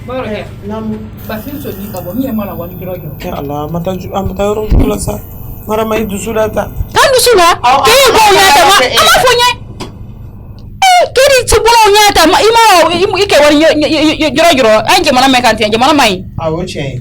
Bafin so ni babo mi mala wani jiro. Allah mata yoro kula sa. Mara mai dusula ta. Kan dusula? Ke go nya ta ma. Ama fonye. Kiri tibulo nya ta ma imo ike wani jiro. Anje mana mai kan anje mana mai. Awo che.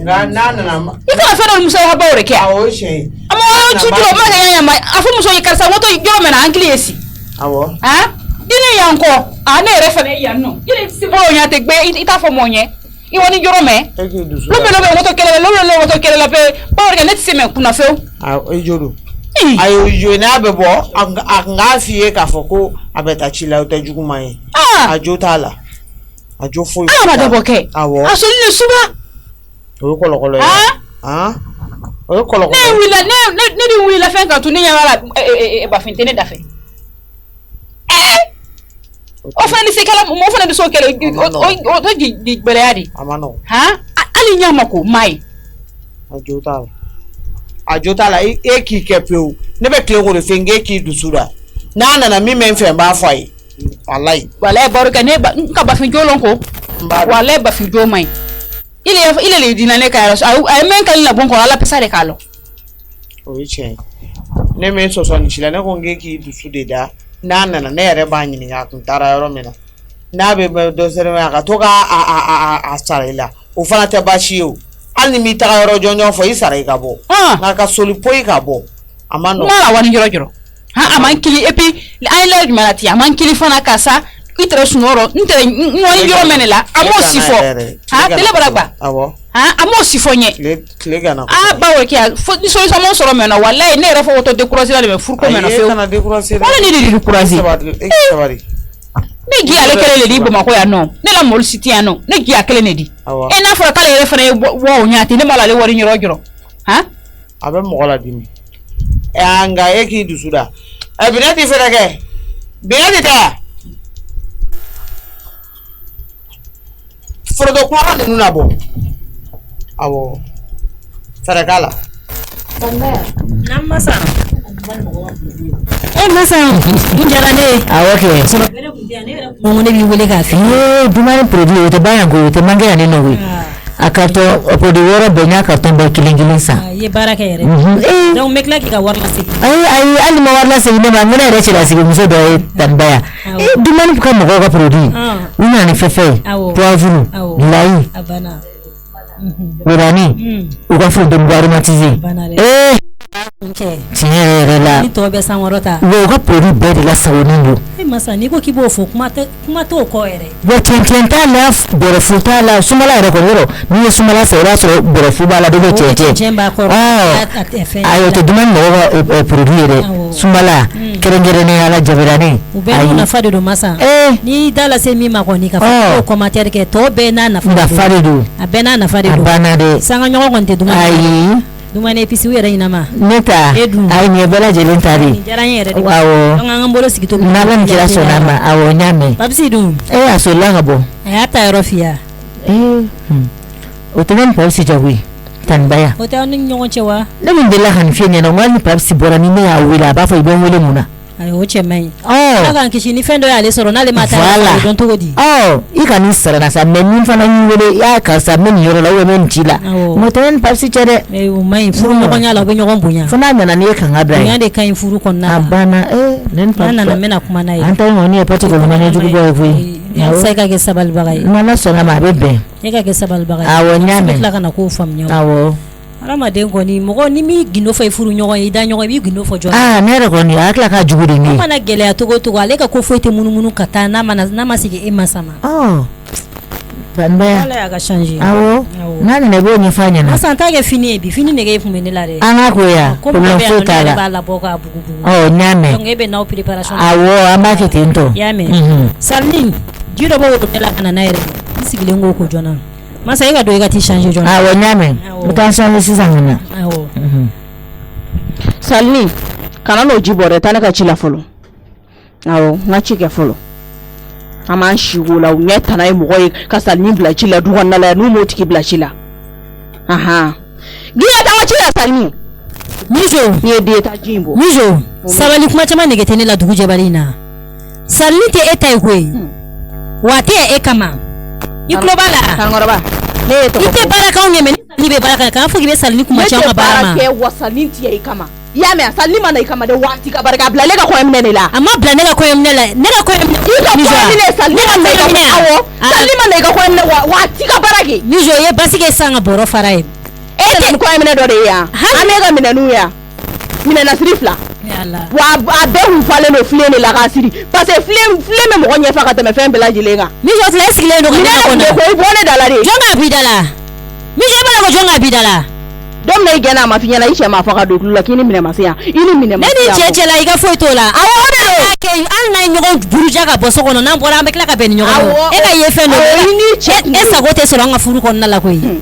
Na. Ika fa do musa ha bawre ke. Awo che. Ama ci jiro ma ga nya mai. Afu muso yikarsa woto jiro mena ankli esi. Awo. Ha? Ini yanko. Ana refa ne yanno. Ile tibulo nya te gbe ita fo monye. Iwani joro me. Lobe woto kele la pe. Porque net se me kuna feu. Ejoro. Ayo jo na bebo anga fie ka foko abeta chila otajugu mai. Ajo tala. Ajo fo. Ma dabo ke. Awo. Asoli ne suba. O kolokolo ya. O kolokolo. Ne di wila fen ka tuni yala ba fintene dafe. O fa ni sekala mo fa ni so kele o to di beleadi. Amano. Ali nyama ko mai. Ajotala eki kepeu nebe klego le fenge ki dusura na mi men fe ba fai wallahi baruka ne ba nka ba fin jolon ko wallahi ba fin jo mai ile le dinane ka ay men kan la bon ko ala pesa de kalo o yiche ne me so ni chila ne ko ngeki dusude da na ne ere ba nyini ga kun tara yoro mena na be do sere ma ka to ka a sarila o fana te ba shiu ani mi ta yoro jonyo fo isara ikabo na ka soli poi kabo amano na wani joro amankili epi ay la malati amankili fana kasa itre sunoro ntere wani joro menela amo sifo tele baragba awo amo sifonye klega na bawo kia fo ni so mo soro mena wallahi ne refo auto décourager la me furko mena fe wala ni di décourager ne gi ale kele le di boma ko ya no ne la mol city ya no ne gi akele ne di e na fora kale refere wo nyati ne mala le wori nyoro joro abe mo la dimi e anga eki dusuda e binati ferake binati ta frodo kwa ni nunabo awo ferakala namasa masa unjarane awoke so ngone bi wole ka fi dumane produit te bayan go te mangaya ne no wi akato produit wora benya karton ba kilingilin sa ye baraka yere donc mekla ki ka warla si ay ali ma warla si ne ba ngene re chira si muso do tambaya dumane ka mo ko produit una ne fefe poivre lai abana urani ukafu de aromatiser Tiens, ni to be samorota wo ga produit be de la sawonindo masa ni ko kibo fo kuma to ko ere wo tienta la bore futa la sumala ere ko woro ni sumala se ra so bore fu bala de cheche ayo to duman no produit ere sumala kerengere ne ala jaberani ayo na fade do masa ni dala se mi ma ko ni ka fa ko mater ke to be na na fade do abena na fade do abana de sanga nyogo konte duman ayi dumane pisi wera inama neta ay ni bela jelen tari wawo nga ngambolo sikito nala njira sonama awo nyame babsi dum asola ngabo ata erofia otemen pawsi jawi tanbaya otan nyongo chewa lemin bela han fienya na ngani pawsi bora ni me awila ba fo ibon wele muna ay oche mai aka nkishini fendo ya le soro na le mata don to godi ikani sara na sa men fana nyule ya ka sa men yoro la we men chila moten pawsi chere mai furu no nya la gonyo gombunya fana na ne kan abra ngande kan furu konna abana nen pa na mena kuma nai anta ngoni e pati ko mane jugu bo fu sai ka ke sabal bagay na sona ma bebe ka ke sabal bagay awo nyame la kana ko fam nyawo awo Rama dengo ni mo ni mi gino fa ifuru nyogo ida nyogo bi gino fo jo nere ko ni akla ka juguri ni mana gele atogo to ale ka ko foite mununu kata na masige ema sama Banbaya ala ga changer awo nani ne bo nyefanya na asa ntage fini ne ga ifumene la re ana ko ya problem futa la bala boka bugubu nyame donc ebe na preparation awo amake tinto yame salni jiro bo ko tela kana na ere sigile ngo ko jona masa yiga do yiga ti changer jona awo nyame mutansan sisangana awo salni kana no jibore tanaka chila folo awo ngachi ke folo ama shigula unyeta na mo goyi ka salni bla chila duwan na la no motiki bla chila giya ta chila salni mijo ni de ta jimbo mijo sabali kuma chama negetene la duguje balina salni te etai kwe wate e kama I globala Kangoroba ne to ite baraka on yemeni ni be baraka kan fo gibe salni kuma changa barama ke wasalinti ya ikama ya me salima na ikama de wanti ka baraka blale ka ko emne la amma blane ga ko emne la ne ga ko emne ni zo salima na ka awo salima na ka ko emne wanti ka baraki ni zo ye basike sanga boro faraye ete ko emne do de ya amega minanu ya minana sirifla yalla wa abe fale no flene la gasiri parce que fleme mo nya fa ka te me fe mbela jilenga ni zo tla sikile ndo ko ko ibone dalare jonga bidala mi je bala ko jonga bidala dom na igena ma finya na ishe ma fa ka do lakini mine masia ini mine masia neni cheche la iga foito la awo de ke an na nyogo buruja ka boso kono na mbora ambekla ka ben nyogo e ka yefe no ini che esa gote so nga furu kono la ko yi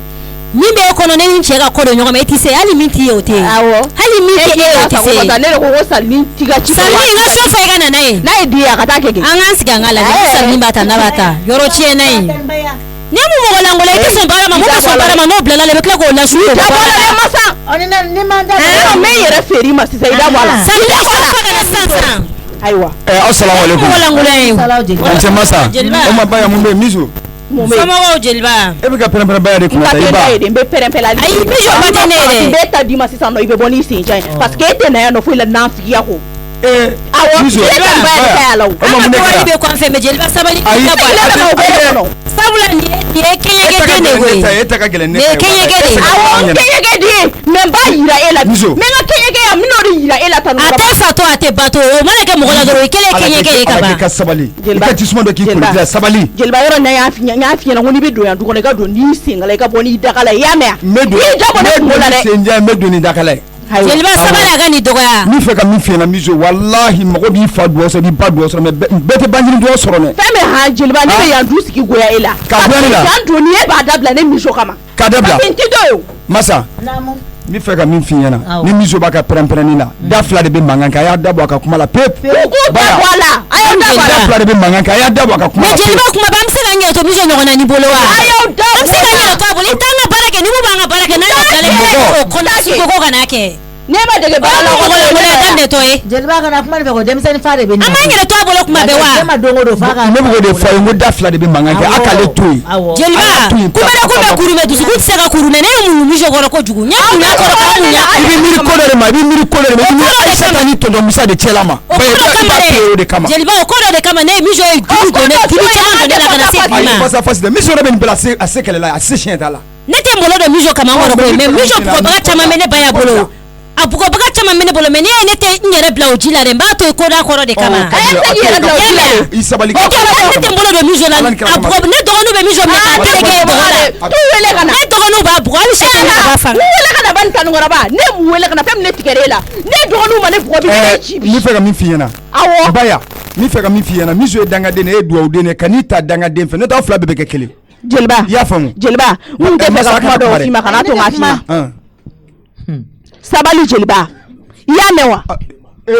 mimbe kono neni chega kodo nyogo me tise ali minti yote awo hali minti yote se ko ne ko ko salmi tiga chi salmi nga so fa ga na e na idia kata keke an asiga ngala ni salmi bata na bata yoro chie na yi nemu mo la ngole ke so bara ma mo so bara ma no blala le bekla ko la su ko bara masa onina ni manda me yere feri ma sisa ida wala salmi ko fa ga na sansan aiwa assalamu alaikum mo la ngole ante masa o ma baya mun be miso sama wo jelba e be ka pere baya de ko ta iba de be pere la ai mijo bata ne be ta di ma sisa no ibe boni sinja parce que ete na no fu la na fiya ko awo miso o ma mun be ko an fe me jelba sabali ka ba sabula ni keye ne we eta ka gele ne keye gede awo keye gede me ba yira ela me nga keye gede am no ri yira ela tanu ate sato ate bato o mane ke mogola doro keye gede ka ba ka sabali ka tismo do ki ko dira sabali jelba yoro na ya fi na ngoni be do ya du ko ne ka do ni singala ka boni dakala ya me medo senja medo ni dakala jelba sabala ga ni dogoya mi fe ka mi fe na miso wallahi mago bi fa do so bi ba do so me bete banjini do so ne feme ha jelba ne be ya du siki goya ela ka goya ela kan do ni e ba dabla ne miso kama ka dabla tintido masa namu mi fe ka min fi yana ni miso ba ka prempere ni na da fla de be mangan ka ya dabo ka kuma la pep wala ayo da fla de be mangan ka ya dabo ka kuma me jelba kuma ba msika nge to miso nyona ni bolo wa ayo da msika nge to bolo tanga barake ni mu banga barake na kale ko kona ko kana ke ne ba dege ba la ko le dande to e jelba kana kuma be ko demsani fare be ni amangere to bolo kuma be wa ma dongo do fa ne bo de fa ngo da fla de be mangan ka akale toy jelba kuma ko be kurume du ko tsega kurume ne mu miso goro ko jugu nya nya ko ka nya ibi miri ko de ma ibi miri ko de ma ibi aisha ni to do musa de chelama ba ya de kama jelba ko de kama ne miso e du ko ne tibi chama de la kana se ai pasa fasi de miso de ben blase asekele la aseshen ta la nete mbolo do miso kama ngoro ko me miso ko ba chama me ne ba ya bolo abuko baka chama mene bolo mene nete nyere bla ojila re mbato ko da koro de kama nyere bla ojila isabali ko nete mbolo do miso la abuko ne do no be miso me ka tege do la tu wele kana ne do no ba abuko ali shete ne ba fa wele kana ban kan ngora ba ne mu wele kana fem ne tigere la ne do no ma ne buko bi ne chi mi fe ka mi fi yana awo baya mi fe ka mi fi yana miso danga de ne e duwa de ne kanita danga de fe ne da fla be ke kele jelba ya famu jelba mun te fe ka kuma do fi ma kana to ma fi sabali jelba ya mewa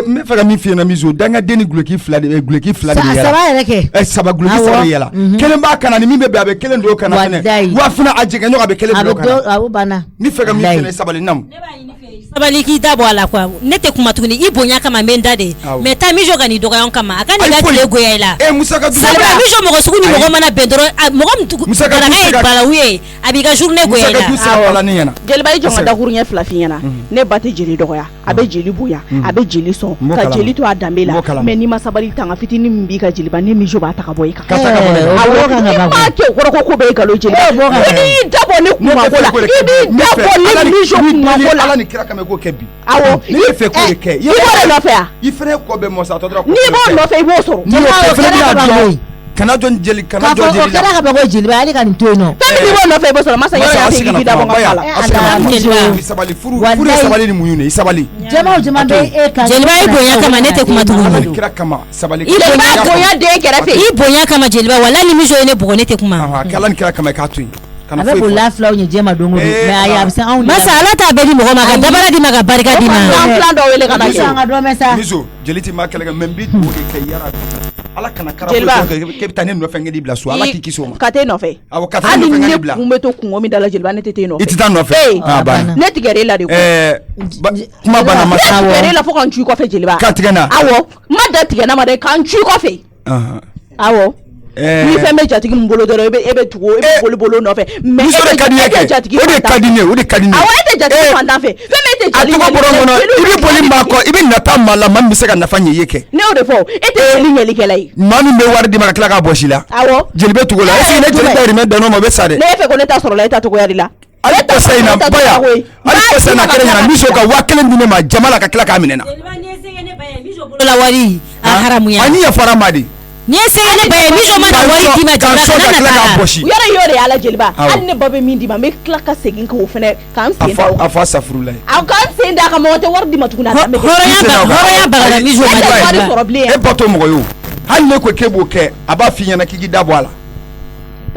me fa mi fi na miso danga deni guleki fla de sa saba yere ke saba guleki saba yela kelen ba kana ni mi be be kelen do kana fene wa fina ajege nyoga be kelen do kana abu bana mi fa mi fi na sabali nam sabali ki dabo ala kwa nete kuma tuguni ibonya kama menda de meta mijo gani doga yon kama akani ga tele goya ila musaka du sabali mijo mo suguni mo mana bendoro mo mtu garanga bala wiye abiga journée goya ila musaka ni yana jelba ijo ngada kurunya flafi yana ne bate jeli dogoya abe jeli buya abe jeli son ka jeli to adambela me ni masabali tanga fitini mbi ka jeli ba ne mijo ba taka boy ka awo ka ke ko be ka lo jeli ni dabo ne kuma kola ni dabo ne mijo kuma kola ala ni kira kame ko kebi awo ni fe ko ke yi bo no fe yi fere ko be mo sa to dra ko ni bo no fe bo so ni o fe na do kana jon jeli kana jon jeli kana ka ba ko jeli ba ali kan to no fe ni bo no fe bo so masa ya fi ki dabo ngala sabali furu sabali ni muyune sabali jema be e kan jelba ibonya kama nete kuma tuguni kira kama sabali ibonya de gerafe ibonya kama jelba wala ni mijo ene bugo nete kuma kala ni kira kama ka tu abe ko la flaw nye jema dongo me aya bisa on masala ta be di mo ma dabara di maga barika di ma plan do wele kana so nga do mesa mizo jeliti ma kala membi do ke yara ala kana kara ke bitane no fe ngedi bla so ala kiki so ma kate no fe awo kate no fe ngedi bla kumbe to kungo mi dala jelba ne tete no itita no fe ba ne tigere la de ko kuma bana masa tigere la fo kan chu ko fe jelba ka tigena awo ma da tigena ma de kan chu ko fe aha awo ni fɛn bɛ jatigi min bolo dɔrɔn e bɛ tugu e bɛ bolo nɔfɛ mais e tɛ jatigi o de ka di ne awɔ e tɛ jatigi fantan fɛ fɛn min e tɛ jatigi i bɛ boli maa kɔ i bɛ nata maa la maa min bɛ se ka nafa ɲɛ i ye kɛ ne y'o de fɔ e tɛ jeli ɲɛlikɛla ye maa min bɛ wari di ma ka tila k'a bɔsi la awɔ jeli bɛ tugu la est-ce que ne jeli dayirimɛ danno ma o bɛ sa dɛ ne e fɛ ko ne ta sɔrɔ la e ta cogoya de la ale kɔsa in na baya ale kɔsa in na kɛlɛ ɲɛna miso ka 1000 di ne ma jama la ka tila k'a minɛ na la wari a haramuya ani yafara ma di ni se ne ba ye miso ma na wari di ma jama kana na ka yɔrɔ y'o de y'ala jeliba hali ne ba bɛ min di ma n bɛ tila ka segin k'o fɛnɛ k'an sen da a fa safurula ye a k'an sen da ka mɔgɔ tɛ wari di ma tuguni hɔrɔnya bagara miso ma da wari sɔrɔ bilen e bato mɔgɔ yo hali ne ko k'e b'o kɛ a b'a f'i ɲɛna k'i da bɔ a la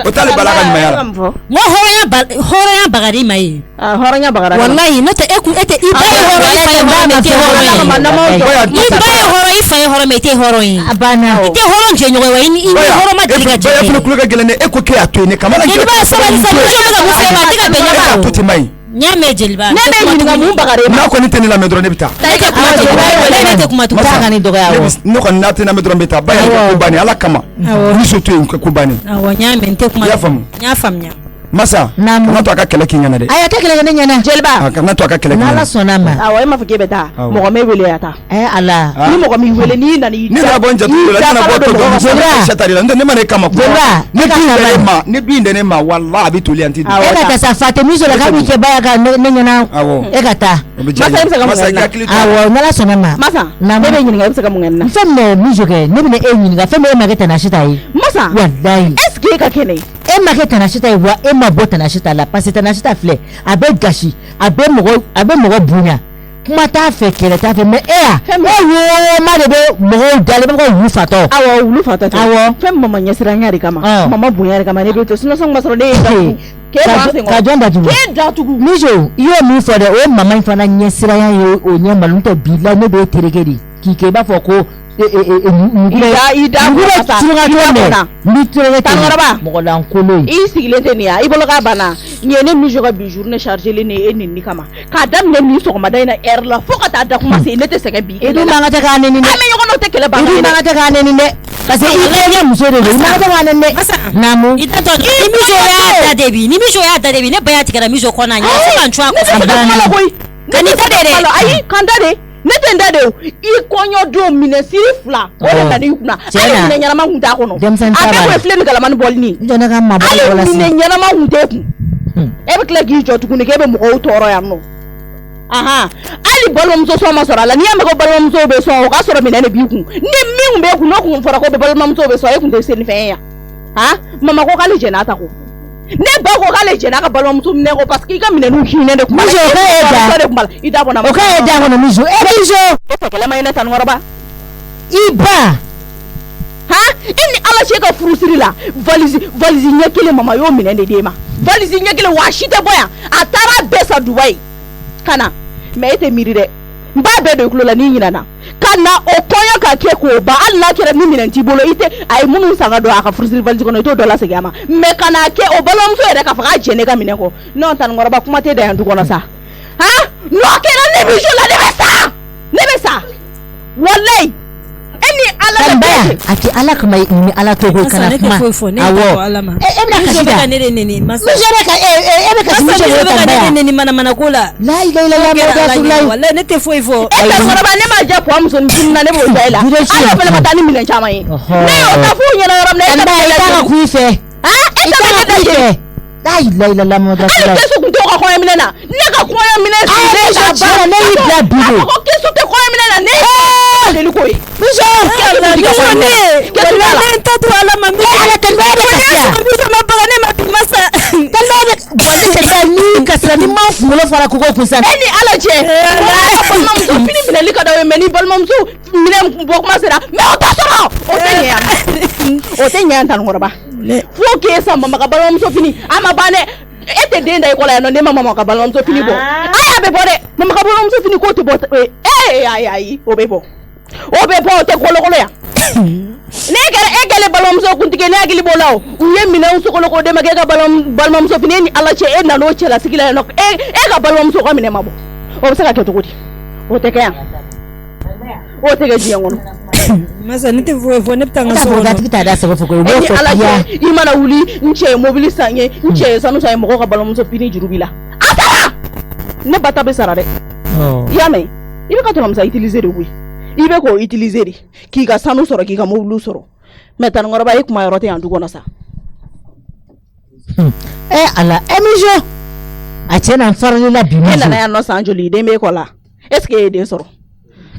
o t'ale bala ka ɲumanya la n hɔrɔnya bagari ma ye hɔrɔnya bagara wallahi n'o tɛ e tɛ i ba ye hɔrɔn i fa ye hɔrɔn mɛ i tɛ hɔrɔn ye i ba ye hɔrɔn i fa ye hɔrɔn mɛ i tɛ hɔrɔn ye a banna i tɛ hɔrɔn jɛ ɲɔgɔn ye wa i ni hɔrɔn ma deli ka jɛ baya fana kulo ka gɛlɛn dɛ e ko k'e y'a to yen ne kamana jɛ jeliba sabali sa muso bɛ ka mun fɔ e ma a tɛ ka bɛn ɲɛma o to ten ma ɲi n y'a mɛn jeliba ne bɛ ɲininka mun bagare ma n'a kɔni tɛ ne lamɛn dɔrɔn ne bɛ taa ne tɛ kuma jeliba ye ne tɛ kuma tugun taa ka ni dɔgɔya awɔ ne kɔni n'a tɛ na mɛn dɔrɔn n bɛ taa baya ko banni ala kama muso to yen ko banni awɔ n y'a mɛn n tɛ kuma i y'a faamu n y'a faamuya masa kana to a ka kɛlɛ k'i ɲɛna dɛ a y'a kɛ kɛlɛ kɛ ne ɲɛna jeliba kana to a ka kɛlɛ k'i n'ala ɲɛna sɔnna ma awɔ e m'a fɔ k'e bɛ taa mɔgɔ m'e wele ya taa ala ni mɔgɔ m'i wele n'i nana i ne yɛrɛ bɔ n jatigi la ne nana bɔ to dɔn satari la n'o tɛ ne ma ne kama ne bin de ne ma wala a bɛ toli yan ti e ka taa sa fate miso la k'a b'i kɛ baya ka ne ɲɛna e ka taa masa awɔ n'ala sɔnna ma masa ne bɛ ɲininka e bɛ se ka mun kɛ nin na fɛn min bɛ miso kɛ ne bɛna e ɲininka fɛn min e ma kɛ Tanasita ye masa walayi est-ce que e ka kɛnɛ e ma kɛ Tanasita ye wa e ma bɔ Tanasita la parce que Tanasita filɛ a bɛ gasi a bɛ mɔgɔ bonya kuma t'a fɛ kɛlɛ t'a fɛ mais e ma de bɛ mɔgɔw dalen bɛ ko wulu fatɔ awɔ wulu fatɔ tɛ awɔ fɛn mama ɲɛsiranya de kama mama bonya de kama ne bɛ to sinon sɔn ma sɔrɔ ne ye ka jɔn datugu k'e datugu miso i y'o min fɔ dɛ o ye mama in fana ɲɛsiranya ye o ɲɛ malo n'o tɛ bi la ne bɛ tereke de k'i kɛ i b'a fɔ ko i da mɔgɔ lankolon i sigilen tɛ nin ya i bolo k'a banna nin ye ne miso ka bi journée chargée ne e nin kama k'a daminɛ nin sɔgɔmada in na heure la fo ka taa da kuma se ne tɛ sɛgɛn bi i dun man ka tɛ k'a nɛni dɛ an bɛ ɲɔgɔn n'o tɛ kɛlɛ ban i dun man ka tɛ k'a nɛni dɛ parce que i kɛ muso de don i man ka tɛ k'a nɛni dɛ naamu i t'a dɔn ni miso y'a da debi ne ba y'a tigɛra miso kɔnɔ a ɲɛ fo ka n cun a kɔfɛ ka n'i ta de dɛ ayi kan ta de ne tɛ n da de o i kɔɲɔ don minɛ siri 2 o de ka n'i kunna hali minɛ ɲɛnama kun t'a kɔnɔ a bɛɛ kun ye filɛ ni galamani bɔlini hali minɛ ɲɛnama kun t'e kun e bɛ tila k'i jɔ tuguni k'e bɛ mɔgɔw tɔɔrɔ yan nɔ hali balimamuso sɔn ma sɔrɔ a la n'i y'a mɛn ko balimamuso bɛ sɔn o k'a sɔrɔ minɛ de b'i kun ni min kun b'e kun n'o kun fɔra ko balimamuso bɛ sɔn e kun tɛ se ni fɛn ye yan mama ko k'ale jɛn'a ta ko ne ba ko k'ale jɛn'a ka balimamuso minɛ ko parce que i ka minɛnw hinɛ de kun b'a la i da bɔ na o k'a ye da kɔnɔ miso miso o fɛ kɛlɛ ma ɲinɛ Tanikɔrɔba i ba e ni ala cɛ ka furusiri la valise ɲɛ kelen mama y'o minɛ de d'e ma valise ɲɛ kelen wa si tɛ bɔ yan a taara bɛɛ sa Dubaï ka na mais e tɛ miiri dɛ n b'a bɛɛ don i tulo la n'i ɲinɛna ka na o kɔɲɔ ka kɛ k'o ban hali n'a kɛra ni minɛn t'i bolo i tɛ a ye minnu san ka don a ka furusiri valise kɔnɔ i t'o dɔ lasegin a ma mais ka n'a kɛ o balimamuso yɛrɛ k'a fɔ k'a jɛ ne ka minɛn kɔ non Tanikɔrɔba kuma tɛ da yan du kɔnɔ sa n'o kɛra ne bɛ la ne bɛ sa walayi e ni ala baya a tɛ ala kama ni ala to ko kana kuma awɔ e bɛna kasi da miso yɛrɛ ka e bɛ kasi miso yɛrɛ kan baya ne mana ko la la ilaha illallah wallahi ne tɛ foyi fɔ e Tanikɔrɔba ne ma diya poids musonin na ne b'o da i la ale fana ma taa ni minɛn caman ye ne y'o ta f'u ɲɛna yɔrɔ min na e ka taa ku i fɛ e ta ka da je la ilaha illallah Muhammadu rasulullah ale kesu kun tɛ ka kɔɲɔ minɛ na ne ka kɔɲɔ minɛ ne y'i bila bi de ko kesu tɛ kɔɲɔ minɛ na ne deli ko ye miso ne ta to ala ma mi ala tɛ bɛ de kasi miso ma baga ne ma bi masa tellement de bɔnni tɛ taa ni kasira ni ma kunkolo fara kogo kun sa e ni ala cɛ balimamuso fini minɛli ka d'aw ye mais ni balimamuso minɛ bɔ kuma sera mais o t'a sɔrɔ o tɛ ɲɛ yan o tɛ ɲɛ yan Tanikɔrɔba fo k'e san mama ka balimamuso fini a ma ban dɛ e tɛ den da i kɔ la yan nɔ ne ma mama ka balimamuso fini bɔ a bɛ bɔ dɛ mama ka balimamuso fini k'o tɛ bɔ ayi o bɛ bɔ o tɛ kolokolo yan ne kɛra e kɛlen balimamuso kuntigi ne hakili b'o la o u ye minɛnw sogoloko de ma kɛ e ka balimamuso fini e ni ala cɛ e nan'o cɛlasigi la yan nɔ e ka balimamuso ka minɛ ma bɔ o bɛ se ka kɛ cogo di o tɛ kɛ yan o tɛ kɛ diɲɛ kɔnɔ masa ne te fo ne tanga so da kita da sabo ko ala i mana wuli nche mobile sanye nche sanu sai mo ko balon so pini jurubila atara ne bata be sarare ya me ibe ka to mamsa utiliser wi ibe ko utiliser ki ga sanu soro ki ga mobile soro metan ngorba e kuma yorote andu gona sa ala emijo a chena farali la bi ma na ya no sanjoli de me ko la est-ce que de soro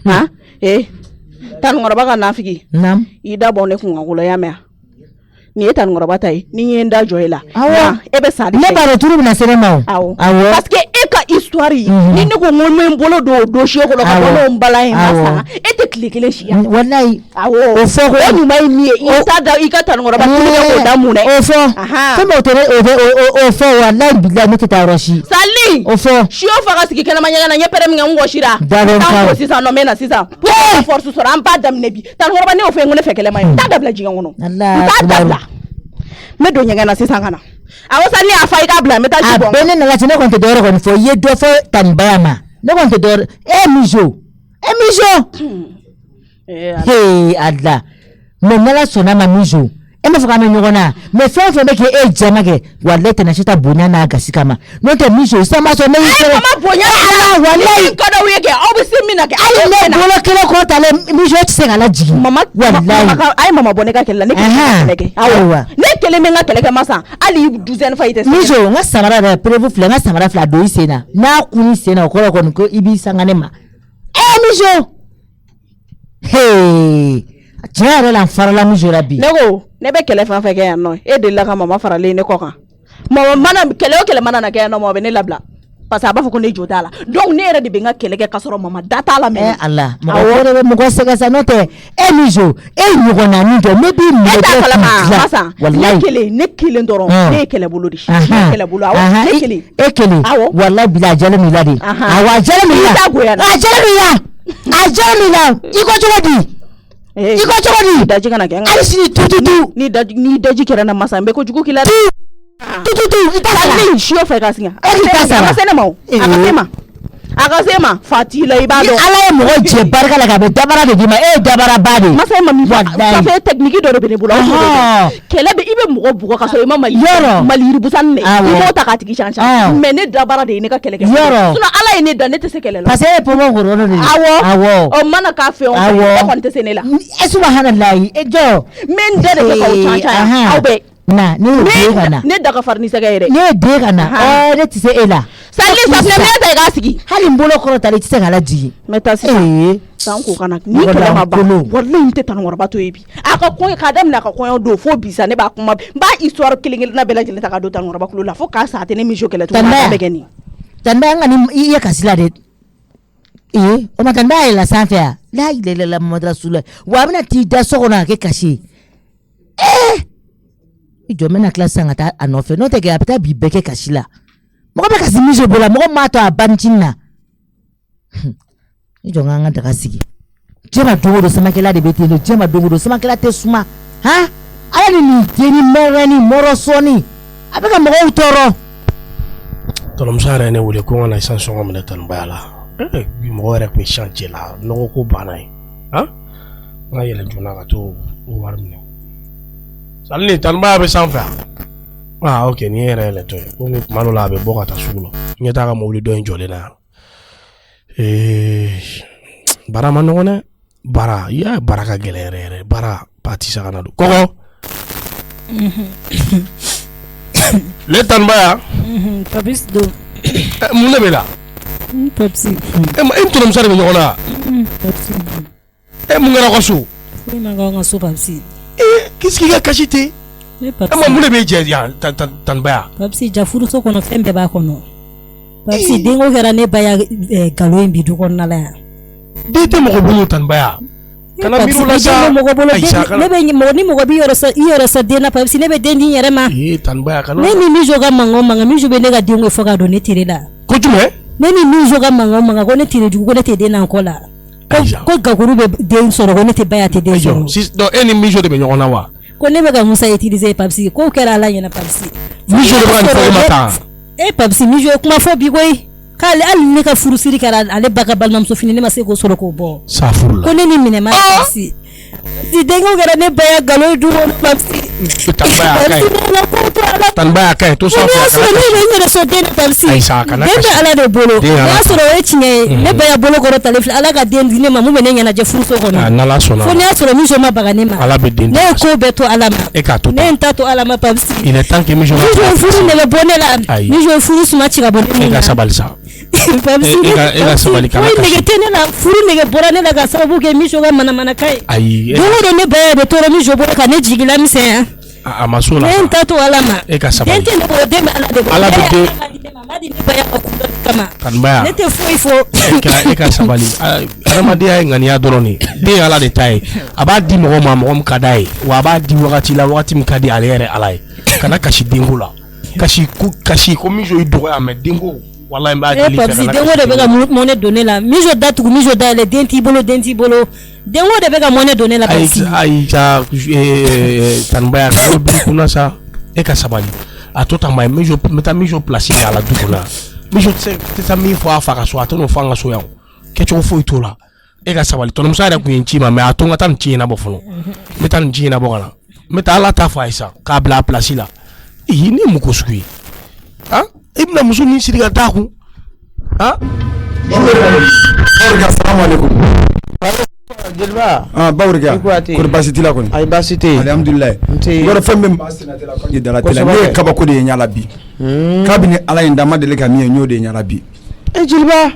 ha tan ngorba ka nafiki nam ida bone ku ngula ya me ni tan ngorba tai ni yenda joyela ebe sadi ne ba returu na serema awo parce que e ka histoire ni ne ko ngol mbolo do dossier ko ka bolo mbala en masa e te cliquer shi ya wallahi awo o fo ko ni mai ni ita da ika tan ngorba ko da mu ne o fo ko mo tere o fo wallahi billahi ne ta roshi sali o fo shi o fa ka sigi kana manya na nyepere mi ngo shira ko sisa no mena sisa force so ran pa dam nebi tan ngorba ne o fe ngone fekele mai ta dabla jinga ngono Allah me do nyanga na sisa kana awasa ni afai ka bla meta chi bongo bene na lati ne konte doro kon fo ye do fo tanbayama ne konte doro mijo hey adla me nala sona ma mijo me foka me nyogona me fe be ke jama ke walete na shita bonya na gasikama no te mijo sama so me yise ma bonya wallahi ko do wege obisi mina ke ai ne bolo kilo ko tale mijo tse ngala jigi mama wallahi ai mama boneka ke la ne ke awa ne kele me nga kele ke masa ali douzaine fa ite mijo nga samara da prevu fle nga samara fla do isena na kuni sena ko ko ibi sangane ma mijo hey jara la farala mijo rabi nego ne be kele fa fa ke ya no e de la ka mama farale ne ko kan mama mana kele mana na ke no mo be ne labla parce aba foko ne jotala donc ne era de benga kele ke kasoro mama data la me Allah mo ko re mo ko se ka note mijo nyugo na ni do me bi mi de masa wallahi ne kele ndoro ne kele bulodi ne kele bulu awo ne kele wallahi bila jale mi ladi awa jale mi la iko jodi daji kana kenga alisi tututu ni daji kera na masa mbe ko jugu kila tututu itasala shio fa kasinga akasema mau akasema fatila ibado ala mo je barka la ka be dabara de dima dabara bade masa mami ça fait technique do bene bula kele be ibe mo bugo ka so mama mali rubusan ne mo ta ka tiki chancha mais ne dabara de ne ka kele suna ala ne da ne te se kele parce que pour mo goro no awo o mana ka fe on ko te se ne la subhanallah jo men de ke ko chancha awbe na ne daga farni saga yere ne de kana ne tise ela sali sa ne me ta ga sigi hali mbolo ko ta le tise ngala ji meta si san ko kana ni kala ma ba wallahi te tan warba to yebi aka ko ka dam na ka ko do fo bisa ne ba kuma ba histoire kilingil na bela jile ta ka do tan warba kulu la fo ka sa te ne mi jo kele to na be geni tanda ngani iya kasila de o ma tanda ila sanfia la ile la madrasula wa bina ti da sokona ke kashi ijo mena classe ngata anofe no te ke apeta bibeke kashila moko be kasi mijo bola moko mato abanchina ijo nganga daga sigi jema dogo samakela de betelo jema dogo samakela te suma ha ala ni teni mereni morosoni abeka moko utoro tolom sare ne wule ko ngana sanction ngam tan bayala mo rek mi chantier la no ko banay ha ngayele juna ka to warmne salni tan ba be sanfa okay ni era le to ko mi manola be bokata sulo nyata ka mo wuli do njole na bara manone bara ya baraka gelere bara pati sakana do koko le tan ba papis do mune bela papsi em sare be nyona papsi mun ngara ko su oui manga so papsi qu'est-ce qu'il a caché mune be je ya tan ba papsi jafuru so kono fembe ba kono papsi dingo hera ne baya galo imbi du kono la de te mo bulu tan baya kana miru la sa ne be mo ni mo bi yoro sa de na papsi ne be dendi yere ma tan baya kana ne mi joga manga mi jobe ne ga dingo foga do ne tire la ko jume ne mi joga manga ko ne tire du ko ne te de na ko la ko gakuru be de soro ko ne te baya te de jo si do eni mi jobe nyona wa ko ne be ga musa utiliser papsi ko kera la yana papsi mi jobe ba ko mata papsi mi jobe kuma fo bi koy kale ali ne ka furusiri kara ale baga balmam so fini ne ma se ko soro ko bo safurla ko ne ni mine ma papsi si dengo gara ne baya galo du won pamsi tanbaya kai to so ne so den pamsi den ala de bolo ya so ro echinye ne baya bolo ko rota lefla ala ga den ne mamu menen yana je furu so ko na la so na fo ne so mi so ma bagane ma ala be den ne ko beto ala ma e ka to ne ntato ala ma pamsi il est temps que mi so furu ne le bonela mi jo furu suma chiga bonela e ga sabalisa pamsi e ga sabali kana ne ge tenela furu ne ge borane la ga sababu ke mi so ga mana kai ayi do ne baya de toro mi jo bolo ka ne jigila mi se a masola ne ntato ala ma e ka sabali den ne bo de ala de madi ne baya akunda kama tanbaya ne te fo e ka sabali aramadiya ngani ya doroni de ala de tai aba di mo ka dai wa ba di wakati la wakati mi kadi ale yere alai kana kashi dengo la kashi ko mi jo ido ya me dengo wallahi ba di le ka dengo de bega monnaie donner la mi jo datu mi jo dai le denti bolo dengo de bega monnaie donner la pasi ai ta tanbaya ko du kuna sa e ka sabali a tota mai mi jo place ala du kuna mi jo te mi fo afa ka so atono fanga so yawo ke cho fo itola e ka sabali tono musara ku yin chima me atonga tan china bo fono me tan china bo kana me ta ala ta fa isa ka bla place la yi ni mu ko sukui ha ibna musu ni siriga ta ku ha assalamu alaikum Jelba bawrga ko basiti la ko ay basiti alhamdulillah ngoro fambe basina tela ko dala tela ne kaba ko de nyala bi kabini ala inda madele ka mi nyode nyala bi e Jelba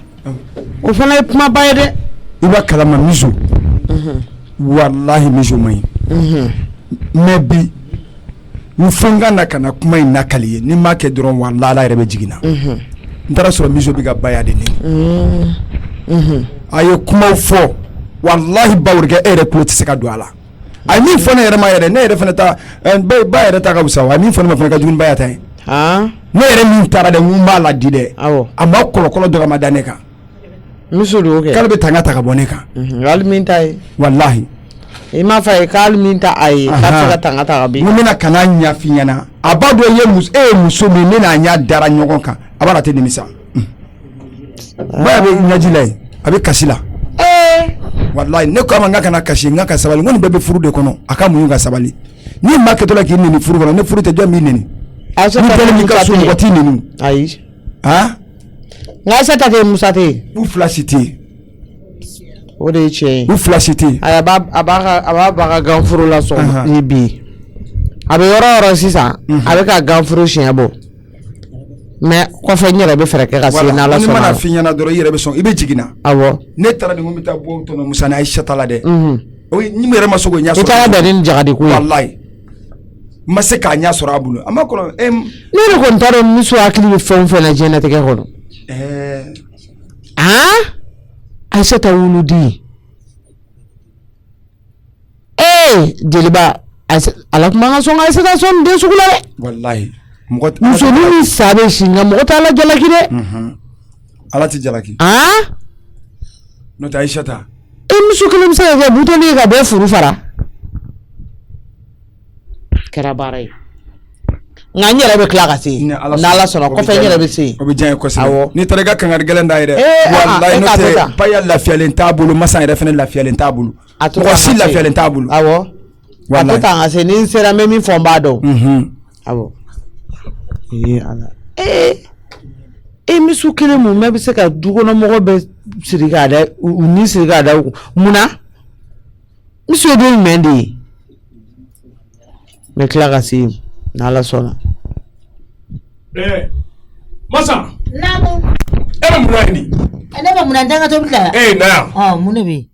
o fana kuma baye de iba kalama miso wallahi miso mai mais bi mu funga na kana kuma ina kaliye ni ma ke dron wallahi la rebe jigina ndara so miso bi ga baya de ni ayo kuma fo wallahi bawrga ere ko ti seka do ala ay min fona yere ma yere ne yere fona ta ba yere ta ka busawa ay min fona ma fona ka jun baya tay ha ne yere min tara de mun ba la dide awo amma kolo do ma dane ka misulu ke kalbe tanga ta ka boneka wal min tay wallahi ima fa kal min ta ay ka tanga ta ka bi mun na kana nya finyana abado ye muso mi ne na nya dara nyogon kan abara te nimisa ba be nyajilai abi kasila wallahi ne ko amanga kana kashi ngaka sabali ngoni bebe furu de kono aka mu nga sabali ni ma ke tola ki ni furu kono ne furu te jami ni asa ta ni ka so ngoti ni ai ha ngasa ta ke musate u flashiti o de che u flashiti aya aba ga furu la so ni bi abe yoro sisa abe ka ga furu shiabo mais ko fa nyere be fere ka se na la so na finya na doro yere be son ibe jigina awo ne tara de ngomita bo to no musana aisha tala de o ni mere masogo nya so tara de ni jagadi ku wallahi maseka nya so rabulu ama ko ne ko ntaro musu akili be fon fon na jennati ke ko aisha ta wuludi Jelba ala kuma so aisha ta son de sugula wallahi musoni sabe singa mo tala jalaki de ala ti jalaki no ta aisha ta musukulum sa ga butoni ga be furu fara kera bare nga nyere be kla ga si na ala sona ko fe nyere be si o be jan ko si ni tarega kan gar gelenda ire wallahi no te paya la fialen tabulu masa ire fene la fialen tabulu ko si la fialen tabulu awo wallahi ta nga se ni sera me mi fombado awo ala misu kele mu me be se ka dugono mo be siriga da uni siriga da muna misu do mendi me klara si na la sona masa namu ebe muna ni ba muna ndanga to bila na muna bi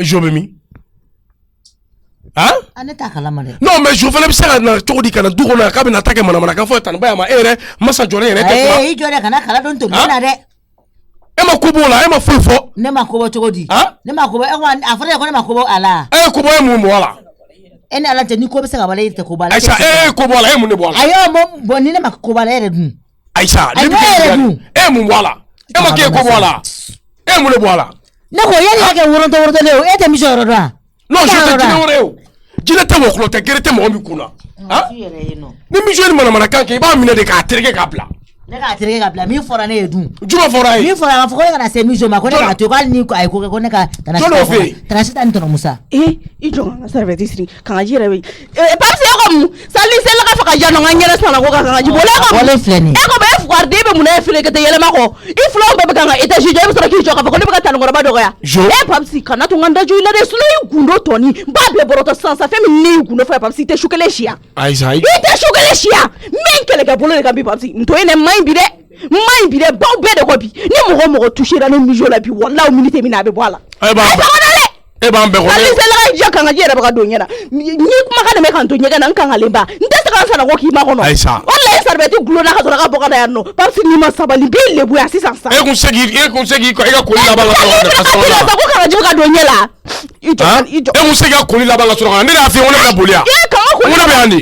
jobemi aneta kala mare non mais je voulais me faire na todi kana dugo na ka bina take mana kan fo tan ba ma ere masa jore ere te jore kana kala don to mona de e ma kubo la e ma fulfo ne ma kubo todi ne ma kubo e wa afre ko ne ma kubo ala kubo e mu wala ene ala te ni ko be se ga bale te ko bala aisha kubo la e mu ne wala ayo mo boni ne ma ko bala ere dun aisha e mu wala e ma ke ko wala e mu ne wala ne ko yeli ke woronto le o e te mi joro da non je te dis jile te wo te gerete mo mi kuna ni mi jeli mana kan ke ba mine de ka tereke ka bla ne ka tere ka bila min fɔra ne ye dun juma fɔra ye min fɔra a fɔ ko ne kana se miso ma ko ne ka to ko hali ni ko ayi ko ne ka tana sita ni tɔnɔ musa i jɔ ka serviette siri kan ji yɛrɛ bɛ parce que ko mu sali se la ka fɔ ka ja nɔ ka ɲɛrɛ sala ko ka kan ji bola ka wale filɛ nin e ko bɛ fugar de bɛ mun ne file ka tɛ yɛlɛma kɔ i fulaw bɛɛ bɛ kan ka étage jɔ i bɛ sɔrɔ k'i jɔ ka fɔ ko ne bɛ ka tanikɔrɔba dɔgɔya papsi kana to n ka daju i la dɛ sinon i gundo tɔni n b'a bɛɛ bɔrɔtɔ sisan sa fɛn min ne y'i gundo fɔ papsi i tɛ su kelen siya i tɛ su kelen siya min kɛlɛkɛ bolo de kan bi papsi n to ye ne maɲi bi dɛ maɲi bi dɛ baw bɛɛ de ko bi ni mɔgɔ touchera ne mijo la bi wallahi minute min na a bɛ bɔ a la e b'an bɛɛ kɔnɔ hali se la ja kan ka ji yɛrɛ bɛ ka don ɲɛna ni kuma ka dɛmɛ kan to ɲɛgɛn na n kan ka lenba n tɛ se ka sana ko k'i ma kɔnɔ wallahi serviette gulonna ka sɔrɔ ka bɔ ka da yan nɔ parce que ni ma sabali b'i lebu yan sisan sa e kun se k'i ka koli laban ka sɔrɔ ko kan ka ji ka don ɲɛ la i jɔ e kun se ka koli laban ka sɔrɔ ne y'a f'i ye ko ne bɛ boli yan mun de bɛ yan de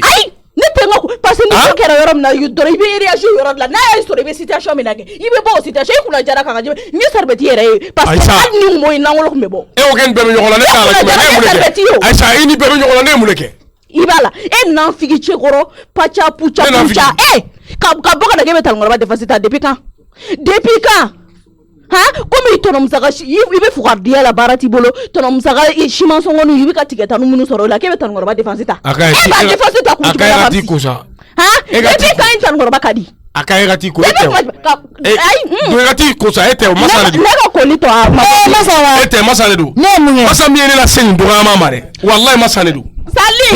ne tɛ n ka parce que ni ko kɛra yɔrɔ min na dɔrɔn i bɛ réagir yɔrɔ de la n'a y'a sɔrɔ i bɛ situation min na kɛ i bɛ bɔ o situation i kunna jara kan ka ji n ye serviette yɛrɛ ye parce que hali ni mɔɔ in langolo tun bɛ bɔ e ko kɛ nin bɛɛ bɛ ɲɔgɔn la ne t'a la jumɛn ne ye mun de kɛ Aïcha i ni bɛɛ bɛ ɲɔgɔn la ne ye mun de kɛ i b'a la e nan figi cɛkɔrɔ pacha pucha ka bɔ ka na k'e bɛ tanikɔrɔba défense ta depuis quand komi i tɔnɔ musaka i bɛ fugaridiya la baara t'i bolo tɔnɔ musaka siman sɔngɔni i bɛ ka tigɛ tanu minnu sɔrɔ o la k'e bɛ tanikɔrɔba défense ta e b'a défense ta kun jumɛn na ti ko sa depuis quand i tanikɔrɔba ka di a ka e ka ti ko e tɛ e ka ti ko sa e tɛ o masa de don ne ka koli tɔ a e tɛ masa de don masa min ye ne la se nin dɔgɔyama ma dɛ wallahi masa de don Sali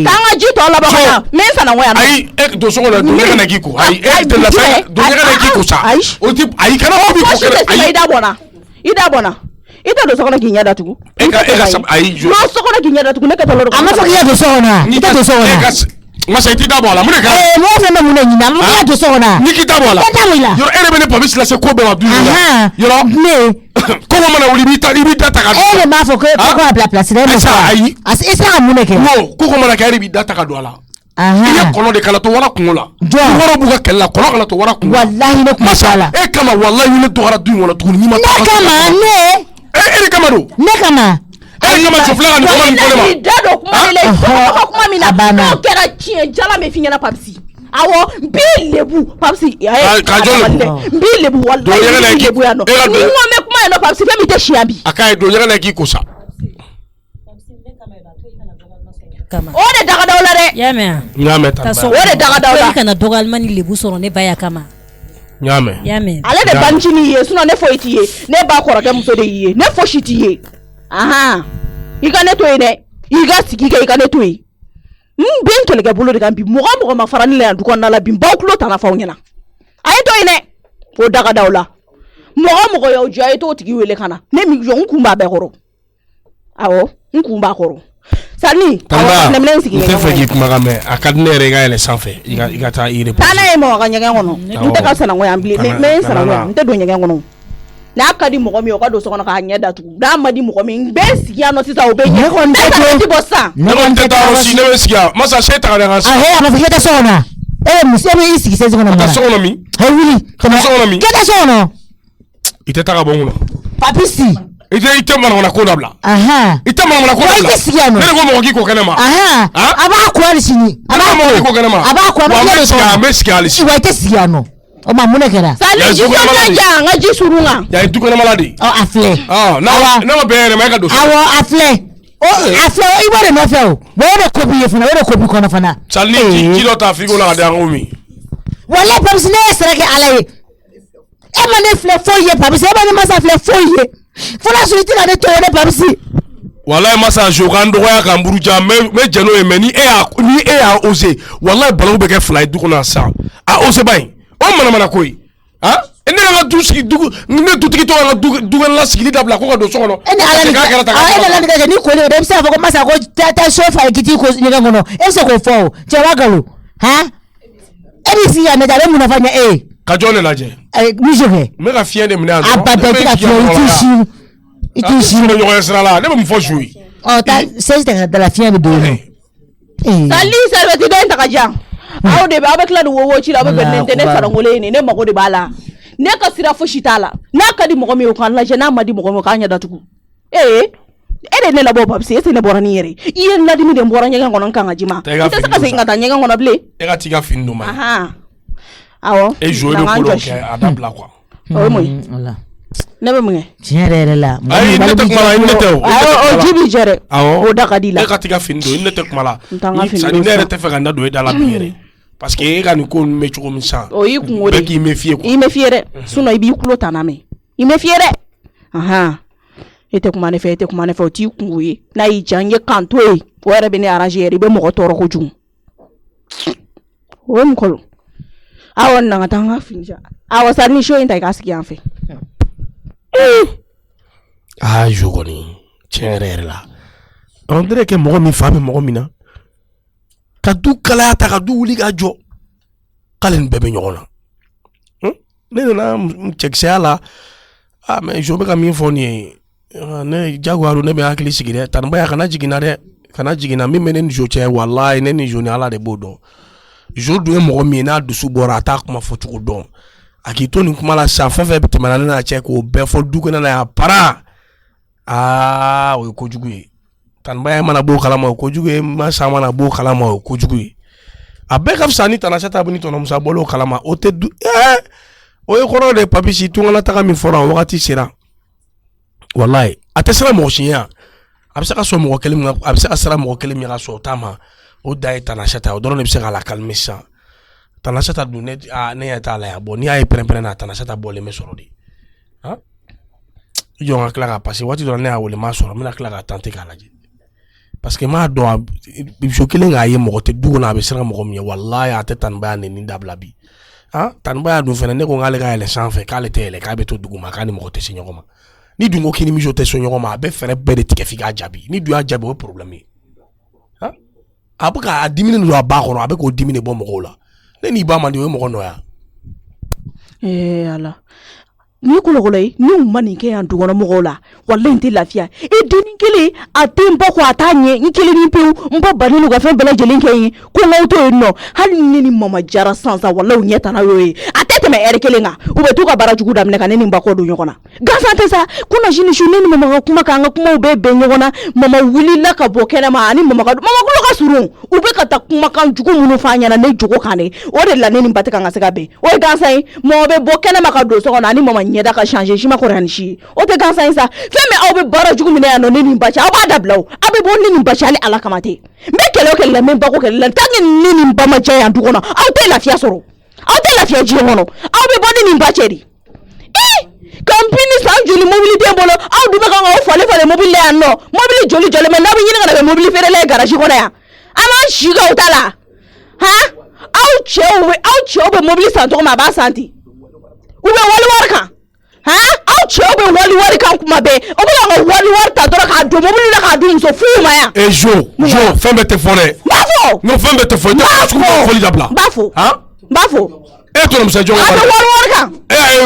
k'an ka ji tɔ labɔ ka na min fana ŋɔya ayi e don so kɔnɔ don ne kana k'i ko ayi e tɛ lafiya don ne kana k'i ko sa o ti ayi kana ko bi ko kɛnɛ ayi i da bɔnna i tɛ don so kɔnɔ k'i ɲɛ datugu e ka ayi jo n'o so kɔnɔ k'i ɲɛ datugu ne ka tɔ lɔrɔ a ma fɔ k'i ka don so kɔnɔ i tɛ don so kɔnɔ masa i t'i da bɔ a la mun de kɛra mɔgɔ fɛn bɛ mun de ɲini a ma fɔ k'i ka don so kɔnɔ ni k'i da bɔ a la yɔrɔ e de bɛ ne pamisi lase ko bɛɛ ma du la yɔrɔ ne kɔngɔ mana wuli i b'i da ta ka don e de m'a fɔ ko a bila place la e ma fɔ ayi i se ka mun de kɛ kɔngɔ mana kɛ e de b'i da ta ka don a la i ye kɔnɔ de kala to wara kungo la wɔɔrɔ b'u ka kɛlɛ la kɔnɔ kana to wara kungo la walahi ne kuma t'a la e kama walahi ne dɔgɔra du in kɔnɔ tuguni n'i ma taa ne kama ne e de kama don ne kama e kama sofila ka nin kuma nin fɔ ne ma i da don kuma min na i ka kuma min na n'o kɛra tiɲɛ jala min f'i ɲɛna papisi awɔ n b'i lebu papisi ka jɔn lebu n b'i lebu walahi n b'i lebu yan nɔ ni n ko n bɛ kuma yan nɔ papisi fɛn min tɛ siya bi a k'a ye don ɲɛgɛn na k'i ko sa o de daga daw la dɛ y'a mɛn n y'a mɛn tan o de daga daw la i kana dɔgɔyalima ni lebu sɔrɔ ne ba ya kama n y'a mɛn ale de banicinin y'i ye sinon ne foyi t'i ye ne ba kɔrɔkɛ muso de y'i ye ne fosi t'i ye i ka ne to yen dɛ i ka sigi kɛ i ka ne to yen n bɛ n kɛlɛkɛ bolo de kan bi mɔgɔ ma fara ne la yan du kɔnɔna la bi n baw tulo tana f'aw ɲɛna a ye to yen dɛ o daga daw la mɔgɔ y'aw jɔ a ye t'o tigi wele ka na ne min jɔ n kun b'a bɛɛ kɔrɔ awɔ n kun b'a kɔrɔ Sani Tamba n tɛ fɛ k'i kumakan mɛn a ka di ne yɛrɛ i ka yɛlɛ sanfɛ i ka taa i reposer taa n'a ye mɔgɔ ka ɲɛgɛn kɔnɔ n tɛ ka sanango yan bilen n bɛ n sanango n tɛ don ɲɛgɛn kɔnɔ n'a ka di mɔgɔ min o ka don so kɔnɔ k'a ɲɛ datugu n'a ma di mɔgɔ min n bɛ sigi yan nɔ sisan o bɛ ɲɛ ne kɔni tɛ bɔ sisan ne kɔni tɛ taa yɔrɔ si ne bɛ sigi yan masa se ta ka ka a he a ma fɔ k'e tɛ so kɔnɔ e muso bɛ i sigi sɛsi kɔnɔ mun na so kɔnɔ min wuli so kɔnɔ min k'e tɛ so kɔnɔ i tɛ taa ka bɔ n kunna papisi i tɛ manamana ko dabila i tɛ manamana ko dabila i tɛ sigi yan nɔ ne de ko mɔgɔ k'i ko kɛnɛ ma a b'a ko hali sini a b'a mɔgɔ k'i ko kɛnɛ ma a b'a ko wa n bɛ sigi hali sini wa i tɛ sigi yan nɔ o ma mun de kɛra Sali ji jɔn ja n ka ji surun kan ya ye dukɛnɛmala de a filɛ ne ma bɛn yɛrɛ ma e ka don so awɔ a filɛ i b'o de nɔfɛ o wa o de ko b'i ye fana o de ko b'i kɔnɔ fana Sali ni ji dɔ ta f'i ko la ka di an ko min walayi papisi ne ye sɛrɛ kɛ Ala ye e ma ne filɛ foyi ye papisi e ma ne masa filɛ foyi ye fo n'a sɔrɔ i tɛ ka ne to ye ne papisi walayi masa jo kan dɔgɔya kan buruja n bɛ jɛn n'o ye mais ni e y'a osé walayi balawu bɛ kɛ fila ye du kɔnɔ sisan a osé ba in o manamana ko ye ne ka du sigi ne dutigi tɔgɔ ka dukɛnɛla sigili dabila ko ka don so kɔnɔ e ni Ala ni kɛ ni koli o de bɛ se k'a fɔ ko masa ko taa so fa ye k'i t'i ko ɲɛgɛn kɔnɔ e bɛ se k'o fɔ o cɛ b'a galo e b'i sigi yan ne ta a bɛ mun nafa ɲɛ e ye ka jɔn de lajɛ miso kɛ n bɛ ka fiɲɛ de minɛ yan a ba tɛ i tɛ ka fiɲɛ i t'u si bɛ ɲɔgɔn ye sira la ne bɛ mun fɔ su ye taa sɛji tɛ ka da la fiɲɛ bɛ don yen Sali serviette dɔ in ta ka jan aw de bɛ aw bɛ tila ni wowo ci la aw bɛ bɛn ne sarangole ni ne mago de b'a la ne ka sira fosi t'a la n'a ka di mɔgɔ min ye o k'an lajɛ n'a ma di mɔgɔ min o k'an ɲɛ datugu e de ne labɔ papisi e tɛ ne bɔra ni yɛrɛ i ye ladimi de bɔra ɲɛgɛn kɔnɔ n kan ka ji ma i tɛ se ka segin ka taa ɲɛgɛn kɔnɔ bilen e ka t'i ka fini d'o ma Awo. Et jouer le boulot à dabla quoi. Oh moi. Voilà. Ne bɛ mun kɛ? Tiɲɛ yɛrɛ yɛrɛ la. Ayi ne tɛ kuma la, ne tɛ o. Awɔ, ji b'i jɛ dɛ. Awɔ. O da ka di la. E ka t'i ka fini don, ne tɛ kuma la. N t'an ka fini don. Sani ne yɛrɛ tɛ fɛ ka n da don e da la bi yɛrɛ. Parce que e ka nin ko ninnu bɛ cogo min sisan. O y'i kungo de. Bɛɛ k'i méfier quoi. I méfier dɛ. Sinon i b'i kulo ta na mɛn. I méfier dɛ. Ahan. E tɛ kuma ne fɛ, o t'i kungo ye. N'a y'i diya n ye kan to ye. O yɛrɛ bɛ ne arranger yɛrɛ, i bɛ mɔgɔ tɔɔrɔ kojugu. O ye mun kɔlɔ? Awɔ, na ka taa n ka fini ja. Awɔ, sari ni show in ta i ka sigi yan fɛ. Ah, je kɔni tiɲɛ yɛrɛ yɛrɛ la. On dirait que mɔgɔ min fa bɛ mɔgɔ min na. Ka du kalaya ta ka du wuli ka jɔ. K'ale ni bɛɛ bɛ ɲɔgɔn na. Ne nana cɛkisɛya la. Ah, mais je bɛ ka min fɔ nin ye. Ne jagoya don ne bɛ hakili sigi dɛ. Tanibaya kana jigin na dɛ. Kana jigin na min bɛ ne ni jo cɛ walayi ne ni jo ni Ala de b'o dɔn. Jo dun ye mɔgɔ min ye n'a dusu bɔra a t'a kuma fɔ cogo dɔn. A k'i to nin kuma la sisan fɛn fɛn bɛ tɛmɛ na ne n'a cɛ k'o bɛɛ fɔ du kɔnɔ na yan para. Ah, o ye kojugu ye. Tanibaya mana b'o kalama o kojugu ye, masa mana b'o kalama o kojugu ye. A bɛɛ ka fisa ni Tanasata ni Tɔnɔ Musa bɔl'o kalama o tɛ du o ye kɔrɔ de Papisi tunkara taga min fɔra o wagati sera. Wallahi a tɛ siran mɔgɔ si ɲɛ. A bɛ se ka sɔn mɔgɔ kelen min, a bɛ se ka siran mɔgɔ kelen min ka sɔn o ta ma. O da ye Tanasata o dɔrɔn de bɛ se k'a la calmer sisan. Tanasata dun ne ɲɛ t'a la yan bon n'i y'a ye pɛrɛn-pɛrɛn na Tanasata bɔlen bɛ sɔrɔ de. Han? Jɔn ka tila ka parce que waati dɔ la ne y'a wele m'a sɔrɔ n bɛna tila ka tenter k'a lajɛ. Parce que m'a dɔn muso kelen k'a ye mɔgɔ tɛ du kɔnɔ a bɛ siran mɔgɔ min ye walayi a tɛ Tanibaya nɛni dabila bi. Han? Tanibaya dun fɛnɛ ne ko k'ale ka yɛlɛ sanfɛ k'ale tɛ yɛlɛ k'a bɛ to duguma k'a ni mɔgɔ tɛ se ɲɔgɔn ma. Ni dun ko k'i ni muso tɛ se ɲɔgɔn ma a bɛ fɛɛrɛ bɛɛ de tigɛ f'i k'a jaabi. Ni dun y'a jaabi o ye problème ye. Han? A bɛ k'a dimi don a ba kɔnɔ a bɛ k'o dimi de bɔ mɔgɔw la. Ne n'i ba man di o ye mɔgɔ nɔya. Ala. Ni kolokolo ye ni ma nin kɛ yan dukɔnɔ mɔgɔw la walahi n tɛ lafiya. E denni kelen a tɛ n bɔ ko a t'a ɲɛ n kelen ni pewu n ba bannen ka fɛn bɛɛ lajɛlen kɛ n ye ko n k'aw to yen nɔ hali ni ne ni mama jara sisan walahi u ɲɛ tana y'o ye a tɛ tɛmɛ heure kelen kan u bɛ to ka baara jugu daminɛ ka ne ni n ba kɔ don ɲɔgɔn na gansan tɛ sa kunna sini su ne ni mama ka kuma kan an ka kumaw bɛɛ bɛn ɲɔgɔn na mama wulila ka bɔ kɛnɛma ani mama kulo ka surun u bɛ ka taa kumakan jugu minnu f'a ɲɛna ne jogo kan de o de la ne ni n ba tɛ kan ka se ka bɛn o ye gansan ye mɔgɔ bɛ bɔ kɛnɛma ka don so kɔnɔ ani mama ɲɛda ka changer si ma kɔrɔ ni si o tɛ gansan ye sa fɛn min aw bɛ baara jugu minɛ yan nɔ ne ni n ba cɛ aw b'a dabila o aw bɛ bɔ ne ni n ba cɛ hali Ala kama tɛ n bɛ kɛlɛ o kɛlɛ la n bɛ n ba ko kɛlɛ la tant que ne ni n ba ma diya yan du kɔnɔ aw tɛ lafiya sɔrɔ aw tɛ lafiya diɲɛ kɔnɔ aw bɛ bɔ ne ni n ba cɛ de kampini san joli mobili den bolo aw dun bɛ kan k'aw falen mobili la yan nɔ mobili joli jɔlen bɛ n'aw bɛ ɲini ka na kɛ mobili feerela ye garage kɔnɔ yan an b'an si k'aw ta la han aw cɛw bɛ mobili san cogo min a b'a san ten u bɛ wari kan han aw cɛw bɛ wari kan kuma bɛɛ o bɛ ka wari ta dɔrɔn k'a don mobili la k'a di muso fuw ma yan. Jo fɛn bɛɛ tɛ fɔ dɛ. n b'a fɔ. n'o fɛn bɛɛ tɛ fɔ i tɛ sugu bɛ fɔli dabila. n b'a fɔ. n b'a fɔ. E ye Tɔnɔ Musa jɔn ka wari. a bɛ wari kan. e ye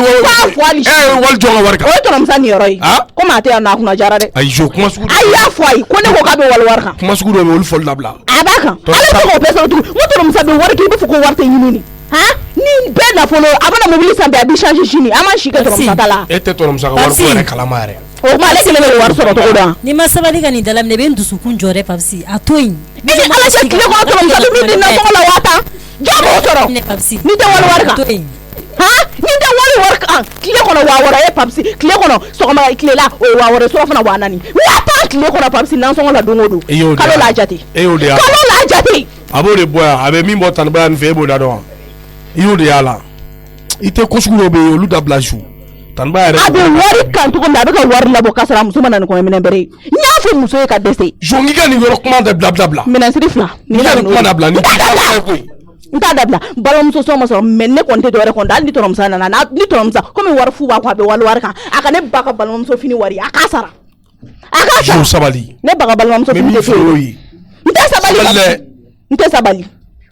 wali jɔn ka wari kan. o ye Tɔnɔ Musa niyɔrɔ ye. komi a tɛ yan nɔ a kunna jara dɛ. ayi Jo kuma sugu. a y'a fɔ a ye ko ne ko k'a bɛ wari kan. kuma sugu dɔ bɛ olu fɔli dabila. a b'a kan ale tɛ k'o bɛɛ sɔrɔ tugun n ko Tɔnɔ Musa bɛ wari kɛ i b'a fɔ ko wari tɛ ɲini ni. han ni bɛɛ nafolo a bɛna mobili san bɛɛ a bɛ changer sini an ma si kɛ Tɔnɔ Musa ta la. e tɛ Tɔnɔ Musa ka wari ko yɛrɛ kalama yɛrɛ. o tuma ale kelen bɛ wari sɔrɔ cogo dɔn. n'i ma sabali ka nin da la minɛ i bɛ n dusukun jɔ dɛ Papisi a to yen. e ni Ala cɛ tile kɔnɔ Tɔnɔ Musa bɛ min di nasɔngɔ la 5000 jɔn b'o sɔrɔ n'i tɛ wari kan. han n'i tɛ wari kan tile kɔnɔ 6000 e Papisi tile kɔnɔ sɔgɔma tile la o ye 6000 surɔ fana 4000 5000 tile kɔnɔ Papisi nasɔngɔ la don o don. kalo la jate. e y'o de y'a la. kalo la jate. a b'o de bɔ yan a bɛ min bɔ Tanibaya nin fɛ e b'o da dɔn wa i y'o de y'a la i tɛ ko sugu dɔ bɛ yen olu dabila su Tanibaya yɛrɛ. a bɛ wari kan cogo min a bɛ ka wari labɔ k'a sɔrɔ a muso ma na ni kɔɲɔminɛn bɛrɛ ye n y'a fɔ muso ye ka dɛsɛ. Jo n k'i ka nin yɔrɔ kuma de bila. minɛnsiri 2. n'i ka nin kuma dabila ni n t'a dabila balimamuso sɔn ma sɔrɔ mais ne kɔni tɛ dɔwɛrɛ kɔni hali ni Tɔnɔ Musa nana ni Tɔnɔ Musa komi wari fu b'a kɔ a bɛ wari kan a ka ne ba ka balimamuso fini wari a k'a sara. Jo sabali. ne ba ka balimamuso fini tɛ feere. n tɛ sabali.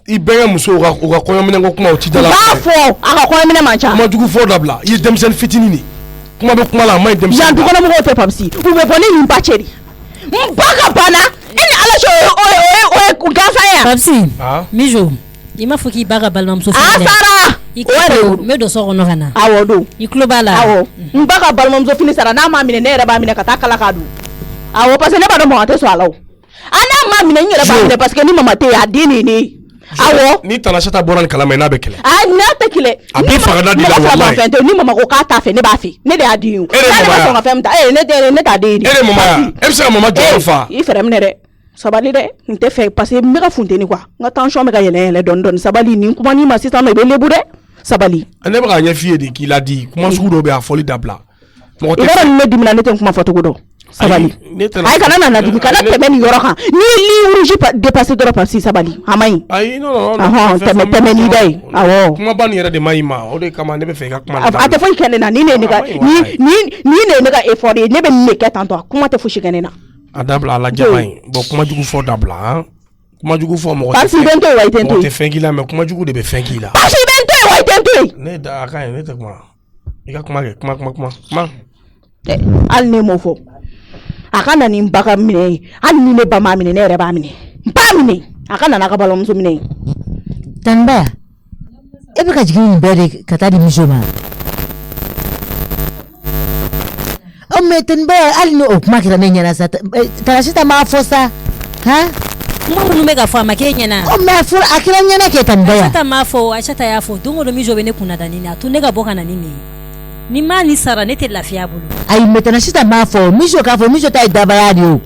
i bɛnkɛ muso u ka kɔɲɔminɛn ko kuma o ti da la. b'a fɔ a ka kɔɲɔminɛn man ca. kuma jugu fɔ dabila i ye denmisɛnnin fitinin de kuma bɛ kuma la a ma ɲi denmisɛnnin. yan dukɔnɔmɔgɔw tɛ Papisi u bɛ bɔ ne ni n ba cɛ de n ba ka bana e ni Ala cɛ o ye gansan ye yan. Papisi Mijo i m'a fɔ k'i ba ka balimamuso fini dɛ. a sara. i kilo n bɛ don so kɔnɔ ka na. awɔ don. i tulo b'a la. awɔ n ba ka balimamuso fini sara n'a m'a minɛ ne yɛrɛ b'a minɛ ka taa kala k'a dun. awɔ parce que ne b'a dɔn mɔgɔ tɛ sɔn a la o. a n'a m'a minɛ n yɛrɛ b'a minɛ parce que ni mama tɛ yen a den de ye ne ye. awo ni Tanasata bɔra ni kalama n'a bɛ kɛlɛ n'a tɛ kɛlɛ a b'i faga da di la wallahi fɛn tɛ ni mama ko k'a t'a fɛ ne b'a fɛ ne de y'a di o n'ale ma sɔn ka fɛn min ta ne t'a den di e de mama ya e bɛ se ka mama jɔyɔrɔ fa i fɛrɛ minɛ dɛ sabali dɛ n tɛ fɛ parce que n bɛ ka funteni quoi n ka tension bɛ ka yɛlɛ dɔɔni sabali ni kuma ni ma sisan i bɛ lebu dɛ sabali ne bɛ ka ɲɛ f'i ye de k'i ladi kuma sugu dɔw bɛ a fɔli dabila mɔgɔ tɛ yɔrɔ min ne dimina ne tɛ kuma fɔ cogo dɔn sabali ayi kana na dimi kana tɛmɛ nin yɔrɔ kan ni rouge dépassé dɔrɔn parce sabali a ma ɲi ayi non tɛmɛ ni da ye awɔ kuma ba nin yɛrɛ de ma ɲi ma o de kama ne bɛ fɛ i ka kuma a tɛ foyi kɛ ne na ni ne ka effort ye ne bɛ nin de kɛ tan tɔ kuma tɛ fosi kɛ ne na a dabila a lajɛ ma ɲi bon kuma jugu fɔ dabila kuma jugu fɔ mɔgɔ parce que i bɛ n to yen wa i tɛ n to yen mɔgɔ tɛ fɛn k'i la mais kuma jugu de bɛ fɛn k'i la parce que i bɛ n to yen wa i tɛ n to yen ne da a ka ɲi ne tɛ kuma i ka kuma kɛ kuma hali ne m'o fɔ a ka na ni n ba ka minɛ ye hali ni ne ba m'a minɛ ne yɛrɛ b'a minɛ n b'a minɛ a ka na n'a ka balimamuso minɛ ye Tanba e bɛ ka jigin nin bɛɛ de ka taa di muso ma mais Tanba hali ni o kuma kɛra ne ɲɛna sa Tanasita m'a fɔ sa han kuma minnu bɛ ka fɔ a ma k'e ɲɛna mais a kɛra ɲɛna kɛ Tanba ya Aisata m'a fɔ Aisata y'a fɔ don o don Mijo bɛ ne kunna da nin a to ne ka bɔ ka na ni nin ni maa ni sara ne tɛ lafiya bolo ayi mais Tanasita m'a fɔ Mijo k'a fɔ Mijo ta ye dabaya de o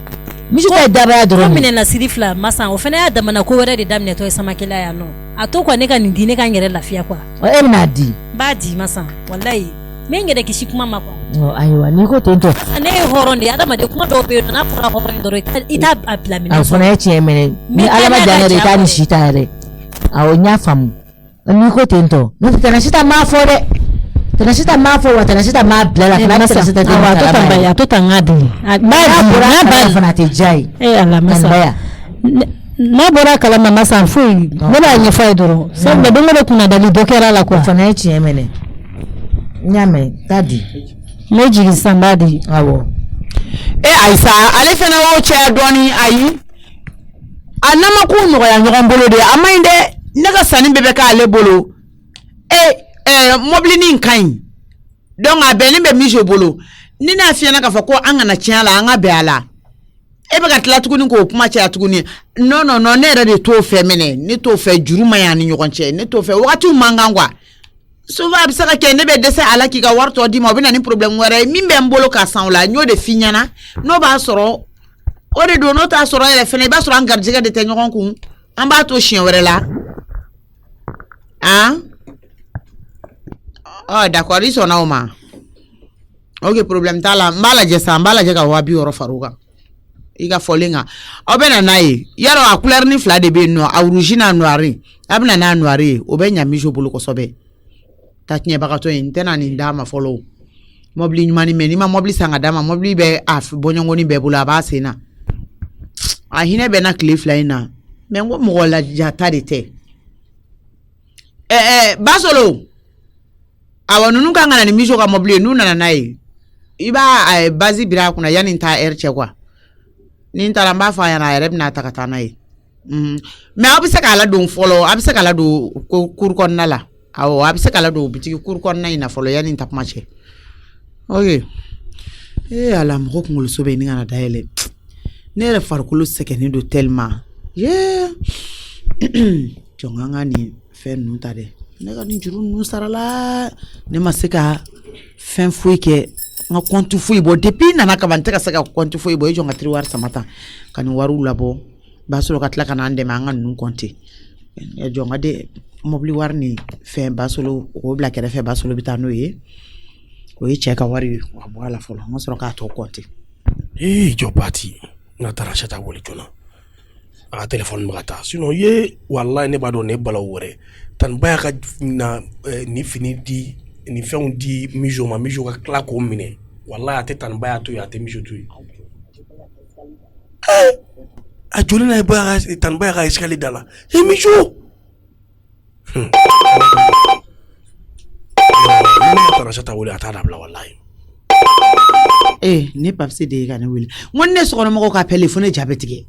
Mijo ta ye dabaya dɔrɔn ko minɛna siri fila masa o fana y'a damana ko wɛrɛ de daminɛtɔ ye Samakɛla yan nɔ a to quoi ne ka nin di ne ka n yɛrɛ lafiya quoi e bɛna di b'a di masa wallahi n bɛ n yɛrɛ kisi kuma ma quoi ayiwa n'i ko ten tɔ ne ye hɔrɔn de ye adamaden kuma dɔw bɛ yen n'a fɔra hɔrɔn dɔrɔn i t'a bila minɛ a fana ye tiɲɛ minɛ ni ala ma jan yɛrɛ i t'a ni si ta yɛrɛ awɔ n y'a faamu n'i ko ten tɔ n'o tɛ Tanasita m'a fɔ dɛ Tanasita m'a fɔ wa Tanasita m'a bila la fana Tanasita tɛ m'a kalama a to tan n k'a dun n'a fana tɛ diya ye ala masa n'a bɔra kalama masa foyi ne b'a ɲɛfɔ a ye dɔrɔn sabula don o don kunna dali dɔ kɛra la quoi o fana ye tiɲɛ minɛ n y'a mɛn taa di ne jigin sisan b'a di awɔ Aisa ale fana y'o cɛ dɔɔni ayi a nama ko nɔgɔya ɲɔgɔn bolo de a ma ɲi dɛ ne ka sanni bɛɛ bɛ k'ale bolo mobili nin ka ɲi donc a bɛnnen bɛ Mijo bolo ni n'a fiyɛna k'a fɔ ko an kana tiɲɛ a la an ka bɛn a la e bɛ ka tila tuguni k'o kuma caya tuguni non ne yɛrɛ de t'o fɛ minɛ ne t'o fɛ juru ma ɲi an ni ɲɔgɔn cɛ ne t'o fɛ wagatiw man kan quoi souvent a bɛ se ka kɛ ne bɛ dɛsɛ a la k'i ka wari tɔ d'i ma o bɛ na ni problème wɛrɛ ye min bɛ n bolo k'a san o la n y'o de f'i ɲɛna n'o b'a sɔrɔ o de don n'o t'a sɔrɔ yɛrɛ fɛnɛ i b'a sɔrɔ an garijɛgɛ de tɛ ɲɔgɔn kun an b'a to siɲɛ wɛrɛ la d'accord i sɔnna o ma ok problème t'a la n b'a lajɛ sa n b'a lajɛ ka 200 fara o kan i ka fɔlen kan aw bɛ na n'a ye yarɔ a couleur ni fila de bɛ yen nɔ a rouge n'a noir a bɛ na n'a noir ye o bɛ ɲa Mijo bolo kosɛbɛ ta tiɲɛbagatɔ in n tɛna nin d'a ma fɔlɔ mobili ɲuman mɛ n'i ma mobili san ka d'a ma mobili bɛ a bɔɲɔgɔnni bɛɛ bolo a b'a sen na a hinɛ bɛ na tile 2 in na mais n ko mɔgɔ lajata de tɛ Basolo awɔ ninnu kan ka na ni Mijo ka mobili ye n'u nana n'a ye i b'a base bira a kunna yanni n taa heure cɛ quoi ni n taara n b'a fɔ a ɲɛna a yɛrɛ bɛna ta ka taa n'a ye mais aw bɛ se k'a ladon fɔlɔ a bɛ se k'a ladon cour kɔnɔna la awɔ a bɛ se k'a ladon bitigi cour kɔnɔna in na fɔlɔ yanni n ta kuma cɛ ok ala mɔgɔ kunkoloso bɛ yen ni kana dayɛlɛ ne yɛrɛ farikolo sɛgɛnnen don tellement jɔn an ka nin fɛn ninnu ta dɛ ne ka nin juru ninnu sarala ne ma se ka fɛn foyi kɛ n ka compte foyi bɔ depuis nana kaban n tɛ ka se ka compte foyi bɔ i jɔn ka tiri wari sama tan ka nin wariw labɔ b'a sɔrɔ ka tila ka n'an dɛmɛ an ka ninnu compte jɔn ka de mobili wari ni fɛn Basolo o bila kɛrɛfɛ Basolo bɛ taa n'o ye o ye cɛ ka wari ye a bɔ a la fɔlɔ n ka sɔrɔ k'a tɔ compte jɔ Bati n ka taa Aisata wele joona a ka téléphone bɛ ka taa sinon ye wallahi ne b'a dɔn ne balaw wɛrɛ Tanba y'a ka ni fini di ni fɛnw di Mijo ma Mijo ka tila k'o minɛ wallahi a tɛ Tanba y'a to yen a tɛ Mijo to yen a joli n'a ye Tanba y'a ka escalier da la Mijo ne ka taa Aisata wele a t'a dabila wallahi ne papise de ye ka ne wele n ko ne sokɔnɔmɔgɔw ka appel fo ne ja bɛ tigɛ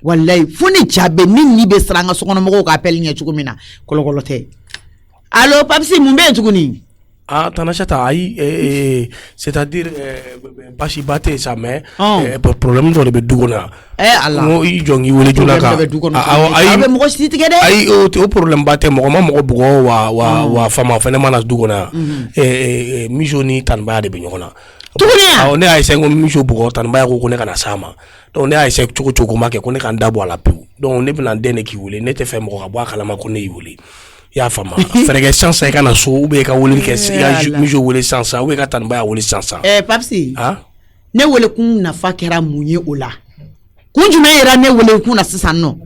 wallahi fo ne ja bɛ ni bɛ siran an ka sokɔnɔmɔgɔw ka appel ɲɛ cogo min na kɔlɔkɔlɔ tɛ allo papise mun bɛ yen tuguni Ah, Tanachata, c'est-à-dire, Bashibate, ça, mais, problème dans le Bedugona. Allah. Il jongi wele junaka. Aïe, au problème bate, moi, wa fama, phénomène dugona. Mijoni tanba de bignona. On est à 5 mijo bugo tanba ko ne kana sama. Donc on est à 5 choko make ko ne kan dabo ala pu. Donc on est plan dene ki wule, ne te fait mo ka bwa kala ma ko ne wule. Ya fama frère chance e kana so ube ka wole ke ya mijo wole chance ube ka tanba wole chance papsi ne wole kun na fakera munye ola kun jume era ne wole kun na sisan no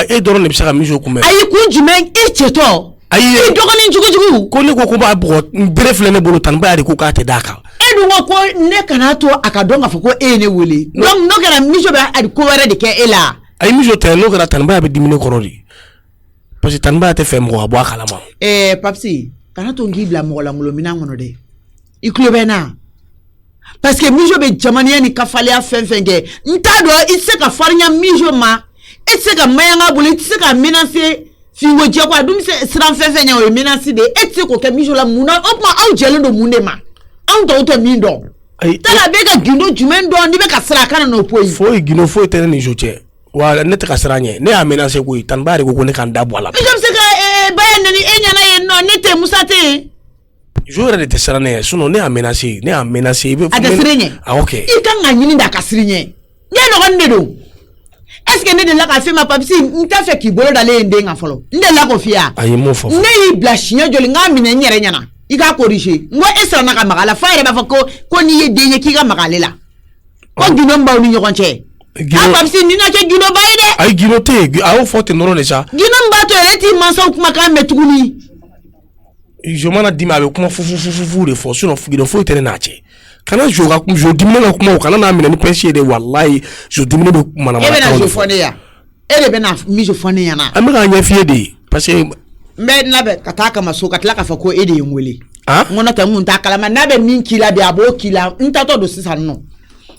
e doro le bisaka mijo kuma ayi kun jume e cheto ayi dogoni jugujugu ko le ko ba bo bref le ne bolo tanba ya de ko ka te daka e dungo ko ne kana to akadonga fako e ne wole donc no kana mijo ba adi ko were de ke ela ayi mijo te no kana tanba ya be dimine korodi parce que tanba te fait mo abo kalama papsi kana to ngibla mo la ngolo mina ngono de iklobena parce que mijo be jamania ni kafale a fenfenge ntado itse ka farnya mijo ma itse ka mayanga bulu itse ka menacer fi woje kwa dum se sran fenfenya o menacer de itse ko ke mijo la muna opma au jelo do munema an to mindo tala be ka gindo jumendo ni be ka sra kana no poi fo gino fo tene ni joche wala ne te kasranye ne amena se ko tanbare ko ne kan dabo ala bijam se ka bayan nani enyana yen no ne te musate jore de te sarane suno ne amena se be adasrenye okay I kan nganyini da kasrenye ne no gonde do est-ce que ne de la ka fe ma papisi nta fe ki bolo dale ende nga folo nde la ko fia ayi mo fo ne I blashia joli nga mine nyere nyana I ka corriger ngo esra na ka magala fa ere ba fa ko ni ye denye ki ga magalela ko ginomba ni nyokonche papsi nina ke gino bayde ay gino te aw fote noro le sa gino mbato eti mansa kuma ka metuguni je mana dima be kuma fufu de fo suno gino fo tene nache kana joga kum jo dimne na kuma kana na mina ni pensie de wallahi jo dimne be kuma na ebe na jo fone ya ebe be na mi jo fone ya na amira nya fie de parce que me na be kataka masoka tlaka fa ko ede yengwele ngona ta mun ta kala na be min kila be abo kila nta to do sisa no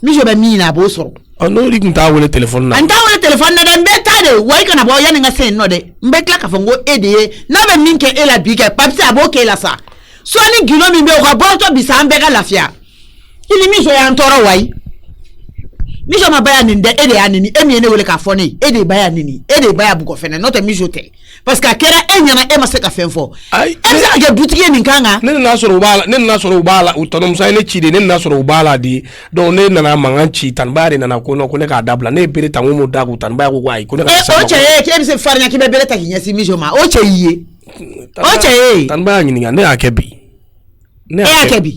mi jo be mi na abo soro no ri kunta wole telephone na anta wole telephone na de mbeta de wai kana bo yani nga sen no de mbekla ka fango ede na be minke ela bige papsi aboke la sa so ni gino mi be ko bo to bisa mbeka lafia ili mi so ya ntoro wai mi so ma baya ni de ede anini emi ene wole ka fone ede baya nini ede baya buko fene no te mi jote parce que kera enyana e ma se ka fenfo e sa ga butike ni kanga ne na soro bala utonom sai ne chide ne na soro bala di do ne na manganchi tanbare na ko no ko ne ka dabla ne bere tan mo da ko tanbare ko ai ko ne ka sa o che ke bi se farnya ki be bere ta kinya si mi joma o che iye o che tanbare ni ne akebi ne akebi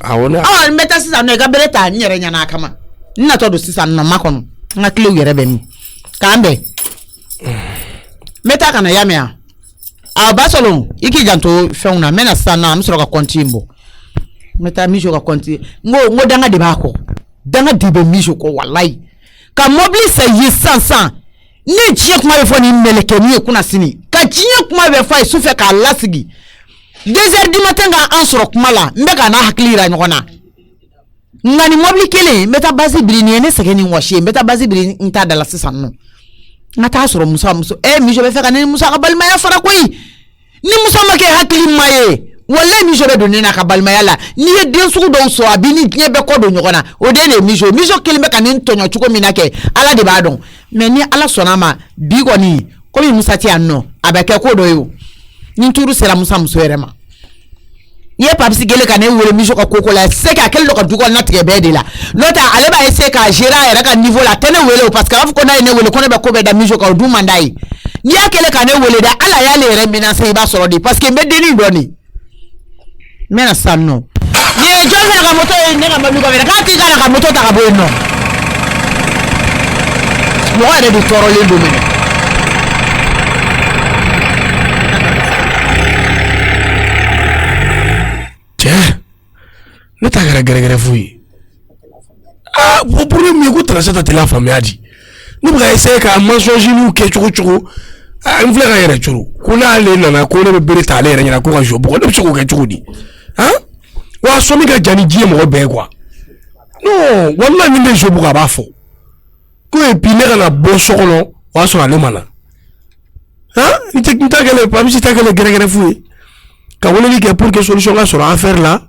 mbeta sisa no ga bere ta nyere nya na akama nna to do sisa na makono na kile yere be mi kambe meta kana yamea basolon iki janto feuna mena sana am soro ka kontimbo meta mijo ka konti ngo danga de bako danga dibe mijo ko wallahi ka mobile se yisansan ni jie kuma be foni meleke ni kuna sini ka jie kuma be fa isufe ka lasigi 2h du matin ga an soro kuma la mbeka na haklira nyona ngani mobile kele meta basi brini ne sege ni washi meta basi brini nta dala sisan no ngata soro musa mijo be feka ni musa ka balma ya fara koyi ni musa make hakili maye wallahi mijo be donni na ka balma ya la ni ye den sugu do so abini nye be ko do nyogona o de ne mijo kelime ka ni tonyo chuko minake ala de ba don mais ni ala sonama bi ko ni ko mi musa ti anno abeke ko do yo ni turu sera musa muso erema ye papsi gele ka ne wole mijo ka koko la se ka kel do ka dugo na tege be de la lota ale ba ese ka gera era ka niveau la tene wele parce que af ko na ne wele ko ne be ko be da mijo ka du mandai ni akele ka ne wele da ala ya le remina se ba soro di parce que be deni do ni mena sanno ni jo fe ka moto ne ka malu ka be ka ti ka moto ta ka bo no mo ere di toro le do mene ne ta gara fui pour mi ko traceta te la famille adi ni ba essayer ka mensonge ni ke chuku en vle ga yere churu kuna le nana ko ne be ta le yere ko ga jobo ko de chuku ke chuku di wa so mi ga jani die mo be kwa no wallahi ni be jobo ga ba fo ko e pi le na bo sokolo wa so ale mana ni te ta gele pa mi ta gele gara fui ka wele ke pour que solution ka sɔrɔ affaire la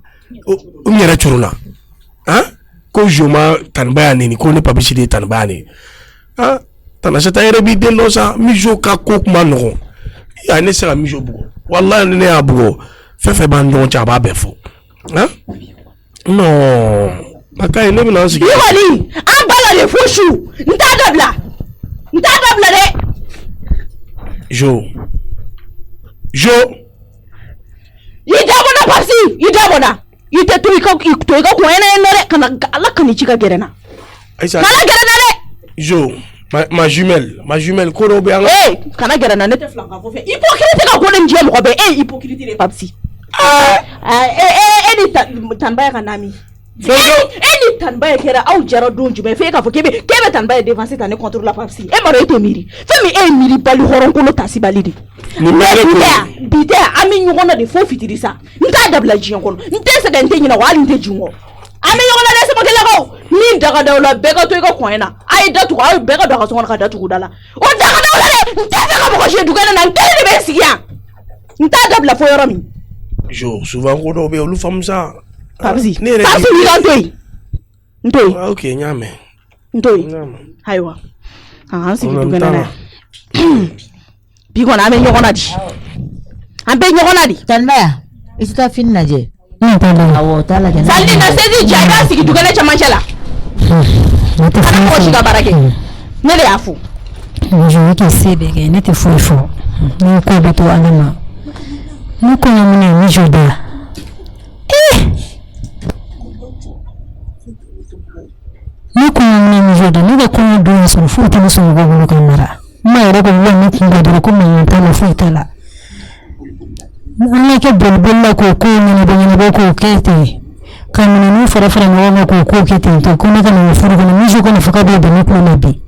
o yɛrɛ curuna hein ko joma tanbaya ni ko ne papi de tanbaya ni hein tanasata yɛrɛ bi den dɔ sa mijo ka ko kuma nɔgɔ ya ne se ka mijo bugo wallahi ne y'a bugo fɛn b'an ɲɔgɔn cɛ a b'a bɛɛ fɔ hein non akaye ne bɛna sigi wali an bala le fo su n t'a dabila dɛ jo i dabɔna pasi i dabɔna i tɛ to i ka kunyɛnɛ ye nɔ dɛ kana ala ka ni ci ka gɛrɛ na Aïssa kana gɛrɛ na dɛ jo ma jumelle ko dɔ bɛ an ka kana gɛrɛ na ne tɛ filan ka fɔ fɛ hypocrite ka ko ne diɲɛ mɔgɔ bɛɛ hypocrite de papsi ni tanbaya ka nami ni tanbaya kɛra aw jara don jumɛn f'e k'a fɔ k'e bɛ tanbaya défense ta ne contre la papsi e m'a dɔn e tɛ miiri fɛn min e ye miiri bali hɔrɔnkolo tasi bali de bi tɛ an bɛ ɲɔgɔn na de fo fitiri sa n t'a dabila diɲɛ kɔnɔ n tɛ sɛgɛn n tɛ ɲinɛ wa hali n tɛ jun kɔ an bɛ ɲɔgɔn na dɛ Samakɛlakaw min daga da o la bɛɛ ka to i ka kɔn na a ye datugu a ye bɛɛ ka don a ka so kɔnɔ ka datugu da la o daga da o la dɛ n tɛ fɛ ka mɔgɔ si dukɛnɛ na n kelen de bɛ sigi yan n t'a dabila fo yɔrɔ min jo souvent ko dɔw bɛ yen olu faamu sa papsi i ka to yen n to yen ok n y'a mɛn n to yen ayiwa an sigi dukɛnɛ na yan bi kɔni an bɛ ɲɔgɔn na di Tanbaya i tɛ taa fini lajɛ awɔ taa lajɛ sali na sezi ja i b'a sigi dukɛnɛ cɛmancɛ la kana mɔgɔ si ka baara kɛ ne de y'a fo je te se bɛɛ kɛ ne tɛ foyi fɔ ne ko bɛ to ala ma ne kɔɲɔ minɛ ni jo da ne kɔɲɔ minɛ ni jo da ne ka kɔɲɔ don sɔrɔ foyi tɛ ne sɔrɔ mɔgɔ bolo ka mara n ma yɛrɛ ko wa ne kun ka dɔrɔn ko mankan t'a la foyi t'a la an ka kɛ boliboli la k'o ko ɲɛnabɔ k'o kɛ ten ka minɛnw fara ɲɔgɔn kan k'o ko kɛ ten tɔ ko ne ka na furu kɔnɔ mijo kɔni fo ka bɛ bɛn ne kulo la bi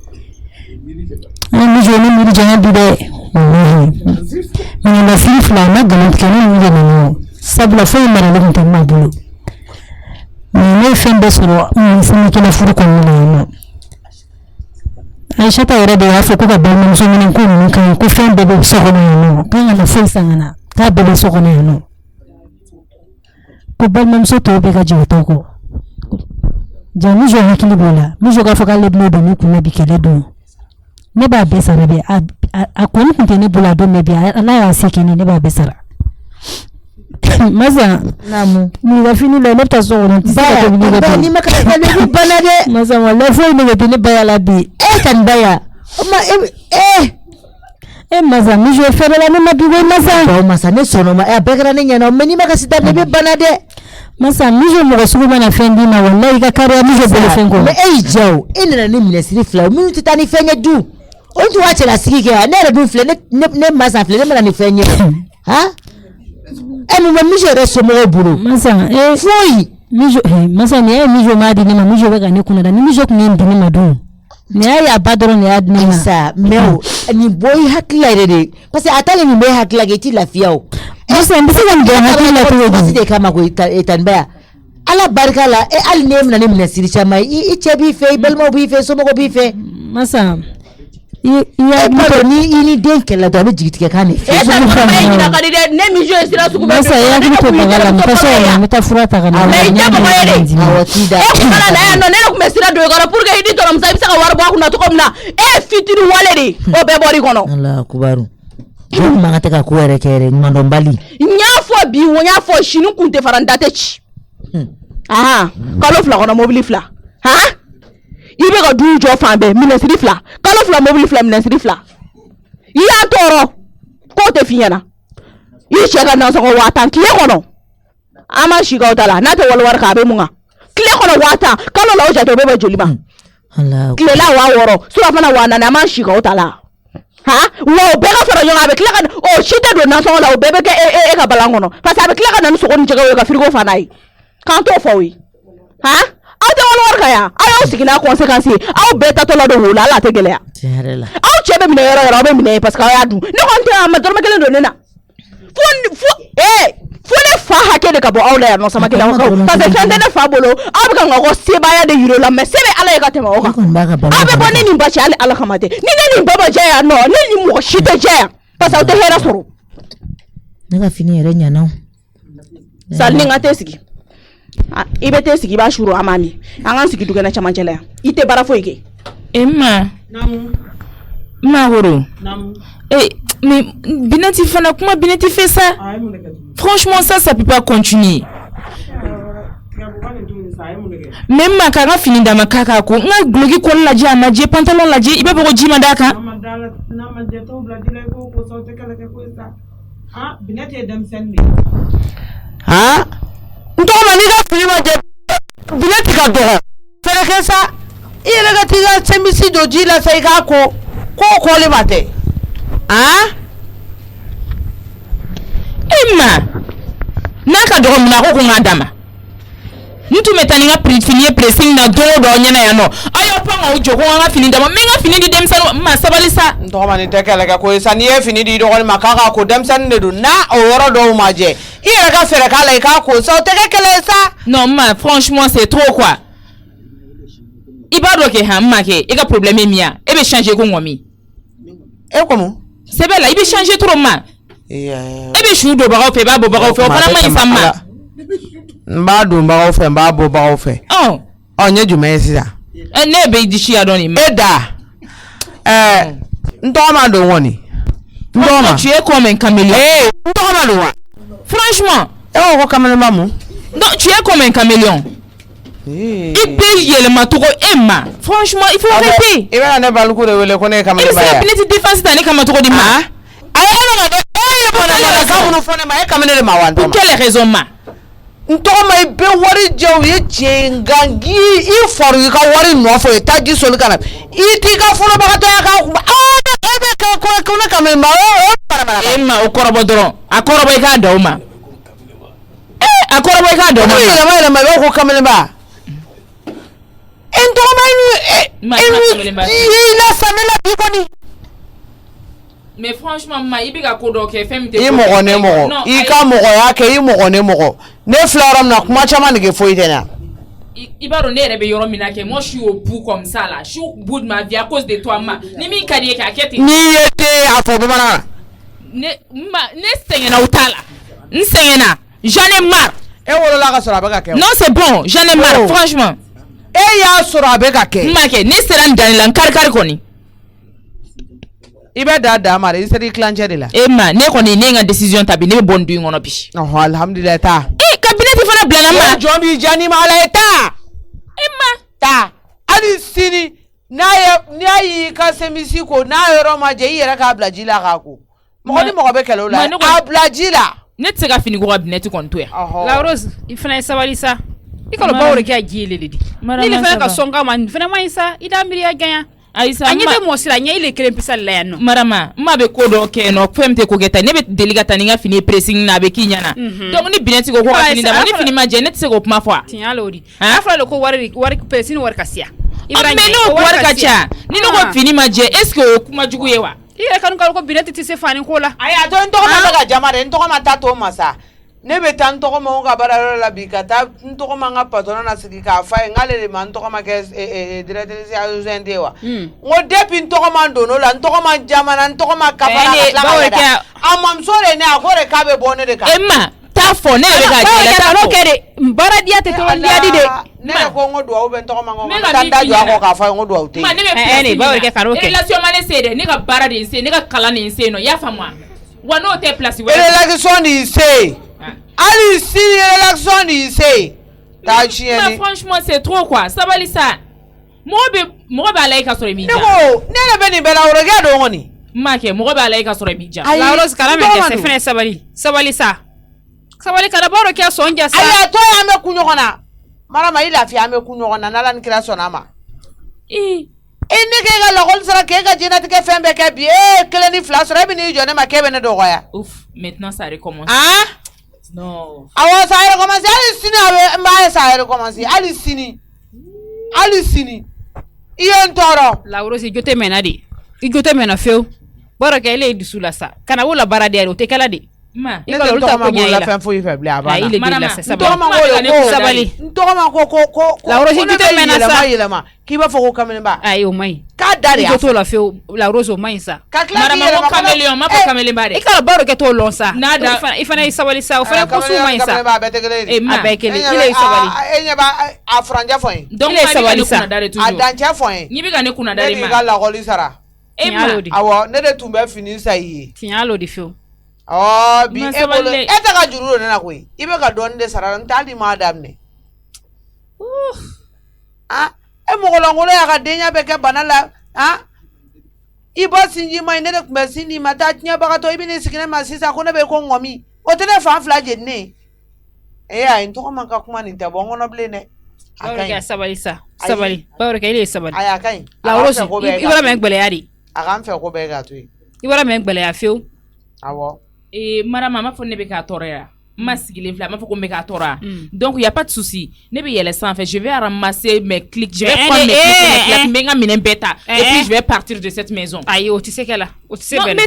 mijo ne miiri janya bi dɛ minɛnba fili fila n ma galon tigɛ ne ninnu de nana sabula foyi maralen tun tɛ ne bolo ne ye fɛn bɛɛ sɔrɔ Samakɛla furu kɔnɔna na yan nɔ Aïssata yɛrɛ de y'a fɔ ko ka balimamuso ɲini ko ninnu ka ɲi ko fɛn bɛɛ bɛ so kɔnɔ yan nɔ k'an kana foyi san ka na k'a bɛɛ bɛ so kɔnɔ yan nɔ ko balimamuso tɔw bɛɛ ka jɛ o tɔ kɔ ja mijo hakili b'o la mijo k'a fɔ k'ale bɛn'o don ne kunna bi kɛlɛ don ne b'a bɛɛ sara dɛ a kɔni tun tɛ ne bolo a don mɛ bi ala y'a se kɛ ne b'a bɛɛ sara masa namu ni ka fini la ne bɛ taa so kɔnɔ tɛ se ka tobili kɛ ba ni ma kala kala ni bana dɛ masa walahi foyi ne bɛ to ne ba ya la bi Tanbaya masa mijo fɛrɛ la ne ma bi ko masa masa ne sɔnna ma a bɛɛ kɛra ne ɲɛna mais ni ma kasi ta ne bɛ bana dɛ masa mijo mɔgɔ sugu mana fɛn d'i ma walahi i ka kariya mijo bolo fɛn kɔ mais e y'i diya o e nana ni minɛsiri fila minnu tɛ taa ni fɛn ye du o tun b'a cɛlasigi kɛ ne yɛrɛ dun filɛ ne masa filɛ ne mana ni fɛn ye han mun bɛ mijo yɛrɛ somɔgɔw bolo masa foyi mijo masa ni ye mijo m'a di ne ma mijo bɛ ka ne kunna ni mijo tun ye n di ne ma dun ni y'a ye a ba dɔrɔn de y'a di ne ma sa mais nin bɔ i hakili la yɛrɛ de parce que a ta nin bɛ hakili la kɛ i t'i lafiya o masa n bɛ se ka nin bɔ hakili la cogo di de kama ko Tanbaya ala barika la hali ne mina ne minɛsiri caman i cɛ b'i fɛ i balimaw b'i fɛ somɔgɔw b'i fɛ masa ni den kɛlɛ dɔrɔn a bɛ jigitigɛ k'a ni fɛ ne mijo ye sira sugu bɛɛ masa i hakili to baga la n bɛ taa so kɔnɔ n bɛ taa fura ta ka na mais i tɛ mɔgɔ ye de awɔ t'i da e kun mana na yan nɔ ne tun bɛ sira don i kɔrɔ pour que i ni tɔrɔmuso i bɛ se ka wari bɔ a kunna cogo min na e ye fitiri wale de o bɛɛ bɔr'i kɔnɔ ala kubaru jɔn man ka tɛ ka ko yɛrɛ kɛ yɛrɛ ɲumandɔnbali n y'a fɔ bi n y'a fɔ sini kun tɛ fara n da tɛ ci kalo 2 kɔnɔ mobili 2 i bɛ ka du jɔ fan bɛɛ minɛsiri 2 kalo 2 mobili 2 minɛsiri 2 i y'a tɔɔrɔ k'o tɛ f'i ɲɛna i cɛ ka nasɔngɔ 1000 tile kɔnɔ an ma si k'aw ta la n'a tɛ wari k'a bɛ mun kan tile kɔnɔ 1000 kalo la o jate o bɛ bɛn joli ma tile la 6000 surafana 4000 an ma si k'aw ta la wa o bɛɛ ka fara ɲɔgɔn a bɛ tila ka o si tɛ don nasɔngɔ la o bɛɛ bɛ kɛ e ka balan kɔnɔ parce que a bɛ tila ka na ni sogo ni jɛgɛw ye ka frigo fa n'a ye k'an t'o fɔ o ye aw tɛ wari kan yan aw y'aw sigi n'a conséquence ye aw bɛɛ tatɔ la don o la ala tɛ gɛlɛya aw cɛ bɛ minɛ yɔrɔ yɔrɔ aw bɛ minɛ parce que aw y'a dun ne kɔni tɛ a ma dɔrɔmɛ 1 don ne na fo ne fa hakɛ de ka bɔ aw la yan nɔ Samakɛlakaw parce que fɛn tɛ ne fa bolo aw bɛ ka nka ko sebaya de yir'o la mais se bɛ ala ye ka tɛmɛ o kan aw bɛ bɔ ne nin ba cɛ hali ala kama tɛ ni ne nin ba ma jɛ yan nɔ ne ni mɔgɔ si tɛ jɛ yan parce que aw tɛ hɛrɛ sɔrɔ ne ka fini yɛrɛ ɲana Salni nga te sigi. I be te sigi ba shuru amami. An kan sigi dukɛnɛ camancɛ la yan. I tɛ baara foyi kɛ. Emma. Ma horo. Mais Binati fana comment Binati fait ça? Franchement ça peut pas continuer. Même ma kaka fini dama kaka ko nga glogi ko laje amaje pantalon laje ibe boko jima daka. Ha? Nto ma ni ga fini ma je Binati ka do. Fere ke sa ire ga tiga semisi doji la sai ka ko le mate. Ah? Emma. Naka do mna ko ngadama. Ntu metani nga fini pressing na do nyana ya no. Ayo pa nga ujogo nga fini dama. Menga fini di demsan ma sabalisa. Nto ma ni tekele ka ko isa ni e fini di do makaka ko demsan ne do na oworo do maje. Ire ga fere ka la ka ko so tekele sa. Non ma franchement c'est trop quoi. Ibado ke ha ma ke e ga problème mia. E be changer ko ngomi. E comment? C'est belle, il veut changer trop ma. Et bien chou do ba fait ba bo ba fait. Para ma isama. Mba do ba fait ba bo ba fait. Oh. Oh nye juma yesa. Ne be di shi adoni ma. Eda. Ntoma do woni. Ntoma. Tu es comme un caméléon. Ntoma do wa. Franchement. Ko caméléon mamu. Non, tu es comme un caméléon. Il paye le maturo Emma. Franchement, il faut arrêter. Il va ne pas le coup de le connaître comme ça. Il s'est appelé défense dans les camaturo de ma. Pour quelle raison ma? Ntoma ibe wari jew ye chengangi I for you ka wari no for taji so kana itika funo bakato ya ka na kamel ma Emma okorobo dron akorobo ka do ma akorobo ka do ma ko kamel ba ma la samela bikoni. Mais franchement ma ibiga ko do ke femme te I mo I ka mo ya ke I mo ne flaram na kuma chama ne foi tena ibaro ne rebe yoro minake moi je suis au bout comme ça là je suis au bout de ma vie à cause de toi ma ni mi kadi ka kete ni yete afo bana ne sengena utala nsengena j'en ai marre e wolo la ka sura ba ka ke non c'est bon j'en ai marre franchement e ya sura ba ka ke make ni sera ndani la kar koni ibe da mare iseri clanche de la Emma ne koni ne nga décision tabi ne bon du ngono bi oh alhamdulillah ta cabinet fana blana ma jombi jani mala ta Emma ta ali sini na yi ka semisi ko na yoro ma je yera ka blaji la ka ko mo ni mo be kelo la blaji la ne tse ka fini ko cabinet kon to ya La Rose il fana sabali sa I ko ba wore ka gile ledi ni le fana ka songa man fana mai sa ida miri ya ganya Aïssa anyete mo sila nya ile kelen pisal la yanno marama ma be ko do ke no femte ko geta ne be delegata ni nga fini pressing na be kinyana donc ni bineti ko fini da ni fini ma je net se ko ma foi tiens lodi afra le ko wari pressing war kasia Ibrahim no war kacha ni no ko fini ma je est ce que kuma jugu yewa ile kanu ko bineti ti se fani ko la aya to ntoko ma daga jamare ntoko ma tato masa ne be tan ntoko mo ga baralo la bikata ntoko ma nga patona na sikika fa ngale le man ntoko ma ke directrice ya uzendewa ngo depi ntoko ma ndono la ntoko ma jamana ntoko ma kabala la amam sore ne akore ka be bone de ka Emma ta fo ne be ga jela ta no kede bara dia te to dia di de ne ko ngo do be ntoko ma ngo tanda do ko ka fa ngo do te ma ne be ba ke karo ke relation mane se de ne ga bara de se ne ga kala ne se no ya fa moi wa no te place we relation ni se Ali si relaxon ici. Ta chienne. Franchement c'est trop quoi. Ça va lisa. Mo be alai ka sore mi ja. No, ne be ni bela oroga do ngoni. Make mo be alai ka sore mi ja. La Rose kala me se fene sabali sa. Sabali kala baro ke sonja sa. Aya to ya me kunyo kona. Mara ma ila fi ame kunyo kona nala nkira sona ma. Ene ke ga la gol sara ke ga jina te ke fembe ke bi kele ni flash rebi ni jone ma ke bene do goya. Ouf, maintenant ça recommence. Ah? Non. Awa ça recommence ali sini awe mba ça recommence ali sini. Iyon toro. La Rose jote mena feu. Baro ke ile disu la sa. Kana wala bara de o te kala de. ma ne tɛ tɔgɔma bolo la fɛn foyi fɛ bilen a banna il est de la sabali tɔgɔma ko la rose tu te mena sa yɛlɛma k'i b'a fɔ ko kamalen ayi o mayi k'a da de y'a to la few la rose o mayi sa marama ko caméléon ma fɔ caméléon ba de i ka baro kɛ to lɔn sa n'a da i fana ye sabali sa o fana ko su mayi sa a bɛɛ tɛ kelen ye a bɛɛ kelen il est sabali e ɲɛ b'a a furancɛ fɔ n ye donc il est sabali sa a dancɛ fɔ n ye n'i bɛ ka ne kunna da de ma ne b'i ka lakɔli sara e ma awɔ ne de tun bɛ fini sa i ye tiɲɛ lo de few bi e bolo e tɛ ka juru don ne na koyi i bɛ ka dɔɔnin de sara n t'a di m'a daminɛ e mɔgɔlankolon y'a ka denya bɛɛ kɛ bana la i ba sinji ma ɲi ne de tun bɛ sin di ma taa tiɲɛbagatɔ i bɛ n'i sigi ne ma sisan ko ne bɛ ko ŋɔmi o tɛ ne fan fila jeni ne ye ayi n tɔgɔ man ka kuma nin tɛ bɔ n kɔnɔ bilen dɛ a ka ɲi sabali sa sabali bawrika il est sabali ayi a ka ɲi la rose i bɔra mɛ gbɛlɛya de a k'an fɛ ko bɛɛ k'a to yen i bɔra mɛ gbɛlɛya fewu awɔ marama a m'a fɔ ne bɛ k'a tɔɔrɔya n ma sigilen filɛ a m'a fɔ ko n bɛ k'a tɔɔrɔ donc y a pas de souci ne bɛ yɛlɛ sanfɛ je vais ramasser mes clics je vais prendre mes clics n bɛ n ka minɛn bɛɛ ta et puis je vais partir de cette maison ayi o tɛ se kɛ la o tɛ se bɛn na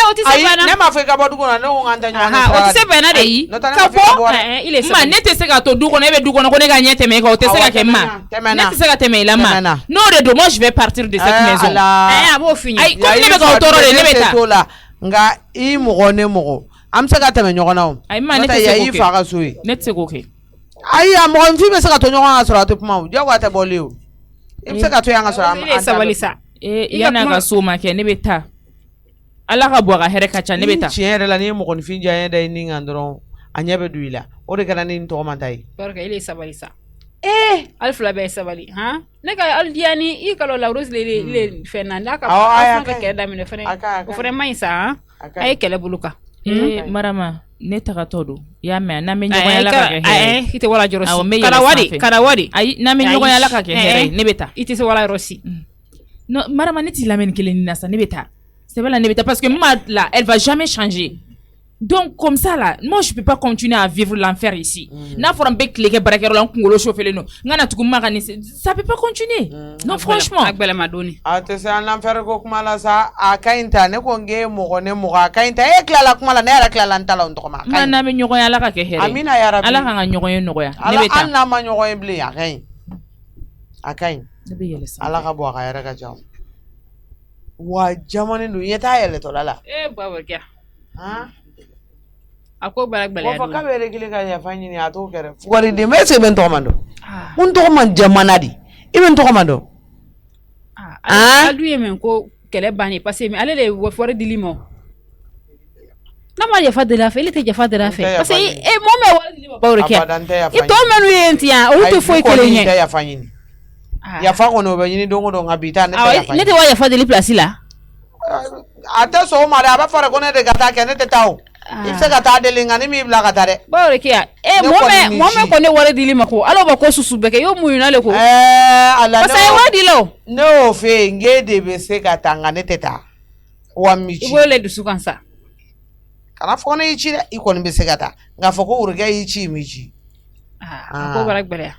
o tɛ se bɛn na ne m'a fɔ i ka bɔ du kɔnɔ ne ko k'an tɛ ɲɔgɔn na o tɛ se bɛn na de ayi ka bɔ il est sabali ma ne tɛ se ka to du kɔnɔ e bɛ du kɔnɔ ko ne ka ɲɛ tɛmɛ e kan o tɛ se ka kɛ ma ne tɛ se ka tɛmɛ i la ma n'o de don moi je vais partir de cette maison a b'o f'i ɲɛ ayi comme ne bɛ k'aw tɔɔrɔ de ne bɛ taa nka i mɔgɔ ne mɔgɔ an bɛ se ka tɛmɛ ɲɔgɔn na o ayi ma ne tɛ se k'o kɛ fa ka so ye ne tɛ se k'o kɛ ayi a mɔgɔnfin bɛ se ka to ɲɔgɔn ka sɔrɔ a tɛ kuma o diyagoya tɛ bɔlen o i bɛ se ka to yan ka sɔrɔ an sabali sa yan'a ka so ma kɛ ne bɛ taa ala ka bɔ a ka hɛrɛ ka ca ne bɛ taa tiɲɛ yɛrɛ la ni ye mɔgɔnfin diya ɲɛ da i ni kan dɔrɔn a ɲɛ bɛ don i la o de kɛra ni tɔgɔ man ta ye barika il est sabali sa ali fila bɛɛ ye sabali ne ka ali diya ni i kalo la rose le fɛn na n'a ka kɛlɛ daminɛ fɛnɛ o fɛnɛ maɲi sa a ye kɛlɛ bolo kan marama ne tagatɔ don i y'a mɛn n'an bɛ ɲɔgɔn yala ka kɛ hɛrɛ ye i tɛ wala jɔrɔ si karawadi ayi n'an bɛ ɲɔgɔn yala ka kɛ hɛrɛ ye ne bɛ taa i tɛ se wala yɔrɔ si non marama ne t'i lamɛn kelen ni na sa ne bɛ taa c'est vrai la ne bɛ taa parce que ma là elle va jamais changer donc comme ça là moi je peux pas continuer à vivre l'enfer ici n'a fɔra n bɛ tile kɛ baarakɛyɔrɔ la n kunkolo chauffé non n kana tugu ma ka nin ça peut pas continuer non franchement a gbɛlɛma doni a tɛ se an l'enfer ko kuma la sa a ka ɲi ta ne ko n k'e mɔgɔ ne mɔgɔ a ka ɲi ta e tilala kuma la ne yɛrɛ tilala n ta la n tɔgɔ ma ma n'an bɛ ɲɔgɔn ye ala ka kɛ hɛrɛ ye amina yarabi ala kan ka ɲɔgɔn ye nɔgɔya ne bɛ taa hali n'an ma ɲɔgɔn ye bilen a ka ɲi a ka ɲi ne bɛ yɛlɛ sanfɛ ala ka bɔ a ka hɛrɛ ka ca wa jamanen don i ɲɛ t'a yɛlɛtɔla la babarika a ko bara gbɛlɛya don k'a bɛ réglé ka yafa ɲini a t'o kɛ dɛ fugariden est-ce que bɛ n tɔgɔ man dɔn n tɔgɔ man jamana di i bɛ n tɔgɔ man dɔn a dun ye mɛn ko kɛlɛ bannen parce que ale de ye wari dili ma n'a ma yafa deli a fɛ ele tɛ yafa deli a fɛ parce que mɔgɔ min ye wari dili ma babarika i tɔ minnu ye n ti yan olu tɛ foyi kelen ye yafa ɲini yafa kɔni o bɛ ɲini don o don nka bi ta ne tɛ yafa ɲini ne tɛ wa yafa deli place la a tɛ sɔn o ma dɛ a b'a fɔ ko ne de ka taa kɛ ne tɛ taa o i bɛ se ka taa deli nka ni min bila ka taa dɛ babarika mɔgɔ min kɔni ye wari dili ma ko ala b'a ko susu bɛɛ kɛ y'o muɲuna le ko ala parce que a ye wari dila o ne y'o fɛ yen n k'e de bɛ se ka taa nka ne tɛ taa wa n b'i ci i b'o le dusu kan sa kana fɔ ne y'i ci dɛ i kɔni bɛ se ka taa nka fɔ ko worokɛ y'i ci i m'i ci a ko bara gbɛlɛya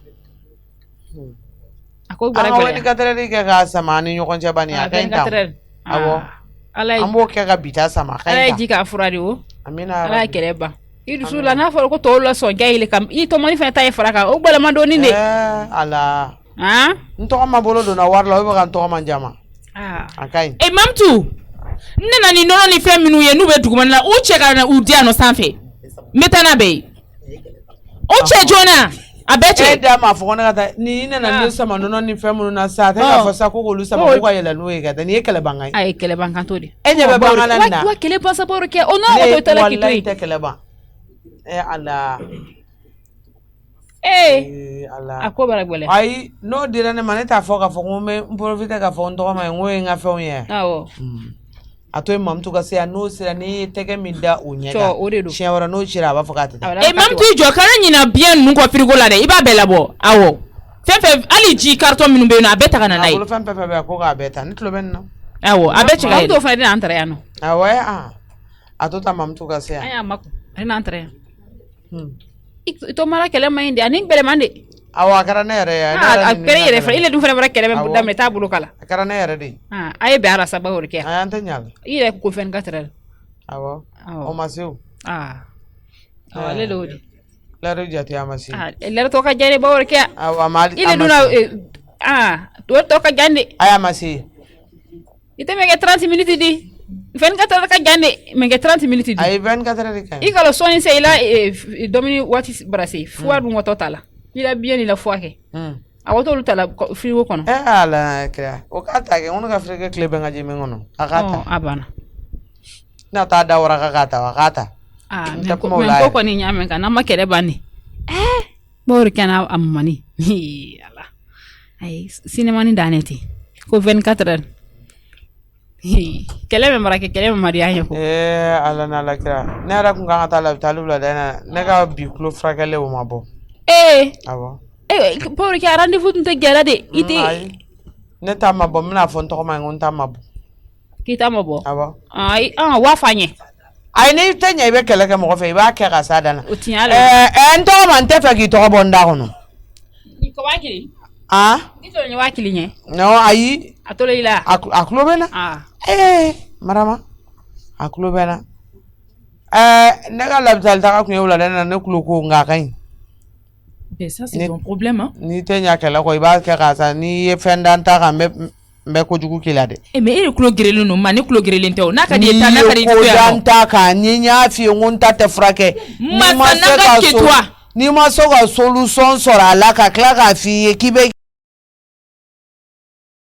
a ko an bara ka gbɛlɛya 24 kɛ ka sama ani ɲɔgɔn cɛ bani a ka ɲi tan awɔ an b'o kɛ ka bi ta sama a ka ala ye ɲi ji tan k'a fura de o amina ala ye kɛlɛ ban i dusu la n'a fɔra ko tɔw la sɔn kɛ yɛlɛ i tɔmɔni fɛnɛ ta ye fara kan o gbɛlɛma dɔɔni de ala n tɔgɔ ma bolo donna wari la o bɛ ka n tɔgɔ ma jama a ka ɲi Mamtu ne na ni nɔnɔ ni fɛn minnu ye n'u bɛ dugumana la u cɛ ka na u di yan nɔ sanfɛ n bɛ taa n'a bɛɛ ye u cɛ joona a bɛɛ cɛ e da m'a fɔ ko ne ka taa ni nana ne sama nɔnɔ ni fɛn minnu na sa a tɛ k'a fɔ sa ko k'olu sama ko ka yɛlɛ n'o ye ka taa nin ye kɛlɛ bankan ye a ye kɛlɛ bankan to de e ɲɛ bɛ bankan la nin na wa kɛlɛ ban sababu kɛ o n'a ko to tala k'i to walayi yen tɛ kɛlɛ ban ala ala a ko bara gbɛlɛ ayi n'o dira ne ma ne t'a fɔ k'a fɔ ko n bɛ n profite k'a fɔ n tɔgɔ ma ye n ko ye n ka fɛnw ye awɔ a to ye Mamutu ka se yan n'o sera n'i ye tɛgɛ min da o ɲɛ kan o de don siɲɛ wɛrɛ n'o cira a b'a fɔ k'a tɛ taa Mamtu i jɔ kana ɲina biɲɛ ninnu kɔ frigo la dɛ i b'a bɛɛ labɔ awɔ fɛn fɛn hali ji carton minnu bɛ yen nɔ a bɛɛ ta ka na n'a ye a bolo fɛn fɛn bɛ yan ko k'a bɛɛ ta ne tulo bɛ nin na awɔ a bɛɛ cɛ ka Mamutu fana de n'an taara yan nɔ awɔ a to ta Mamutu ka se yan an y'a makun ale n'an taara yan i to mara kɛlɛ man ɲi de ani gbɛlɛman de awɔ a kɛra ne yɛrɛ ye a kɛra yɛrɛ fɛ ile dun fana bɔra kɛlɛ bɛ daminɛ t'a bolo kala a kɛra ne yɛrɛ de a ye bɛn ala sababu de kɛ a y'an tɛ ɲa la i yɛrɛ ko fɛn ka tɛrɛ awɔ o ma se o ale lo de laro jati amasi laro to ka jare bawor ke ile duna to ka jande aya masi ite mege 30 minutes di 24 ka jande mege 30 minutes di ay 24 ka ikalo soni se ila domini wati brasi fuwa dum wato tala ila bien ila fuake awoto lutala frigo kono ala kra o kata ke uno ka frige klebe ngaji mengono akata abana na ta da wara kata wakata ko ni nyame kana makere bani bor kana amani ala ay cinema ni daneti ko 24 heures keleme marake keleme mariya ko ala na la kra ne ra kun ga ta la talula dana ne ga bi klo frakele o mabo abo bor ka rendez-vous te gala de ite ne ta mabo mina fon to ma ngon ta mabo kita mabo abo ay wa fanye ay ne tanya ibe kele ke mo fe ba ke ga sadana utinyale ento man te fa ki to bonda kono ko wakili ito ni wakili nye no ayi atole ila akulo bena marama akulo bena ne ga labtal ta ku yola dana ne kulo ko nga kai mais ça c'est ton problème hein ni tenya kele ko iba ke ga sa ni fendanta ka mbe ko jugu kilade mais il kulo grele no mani kulo grele ntaw naka di ta naka di ko danta ka ni nya fi ngunta te frake ni ma so ka solution sora la ka kla ka fi kibe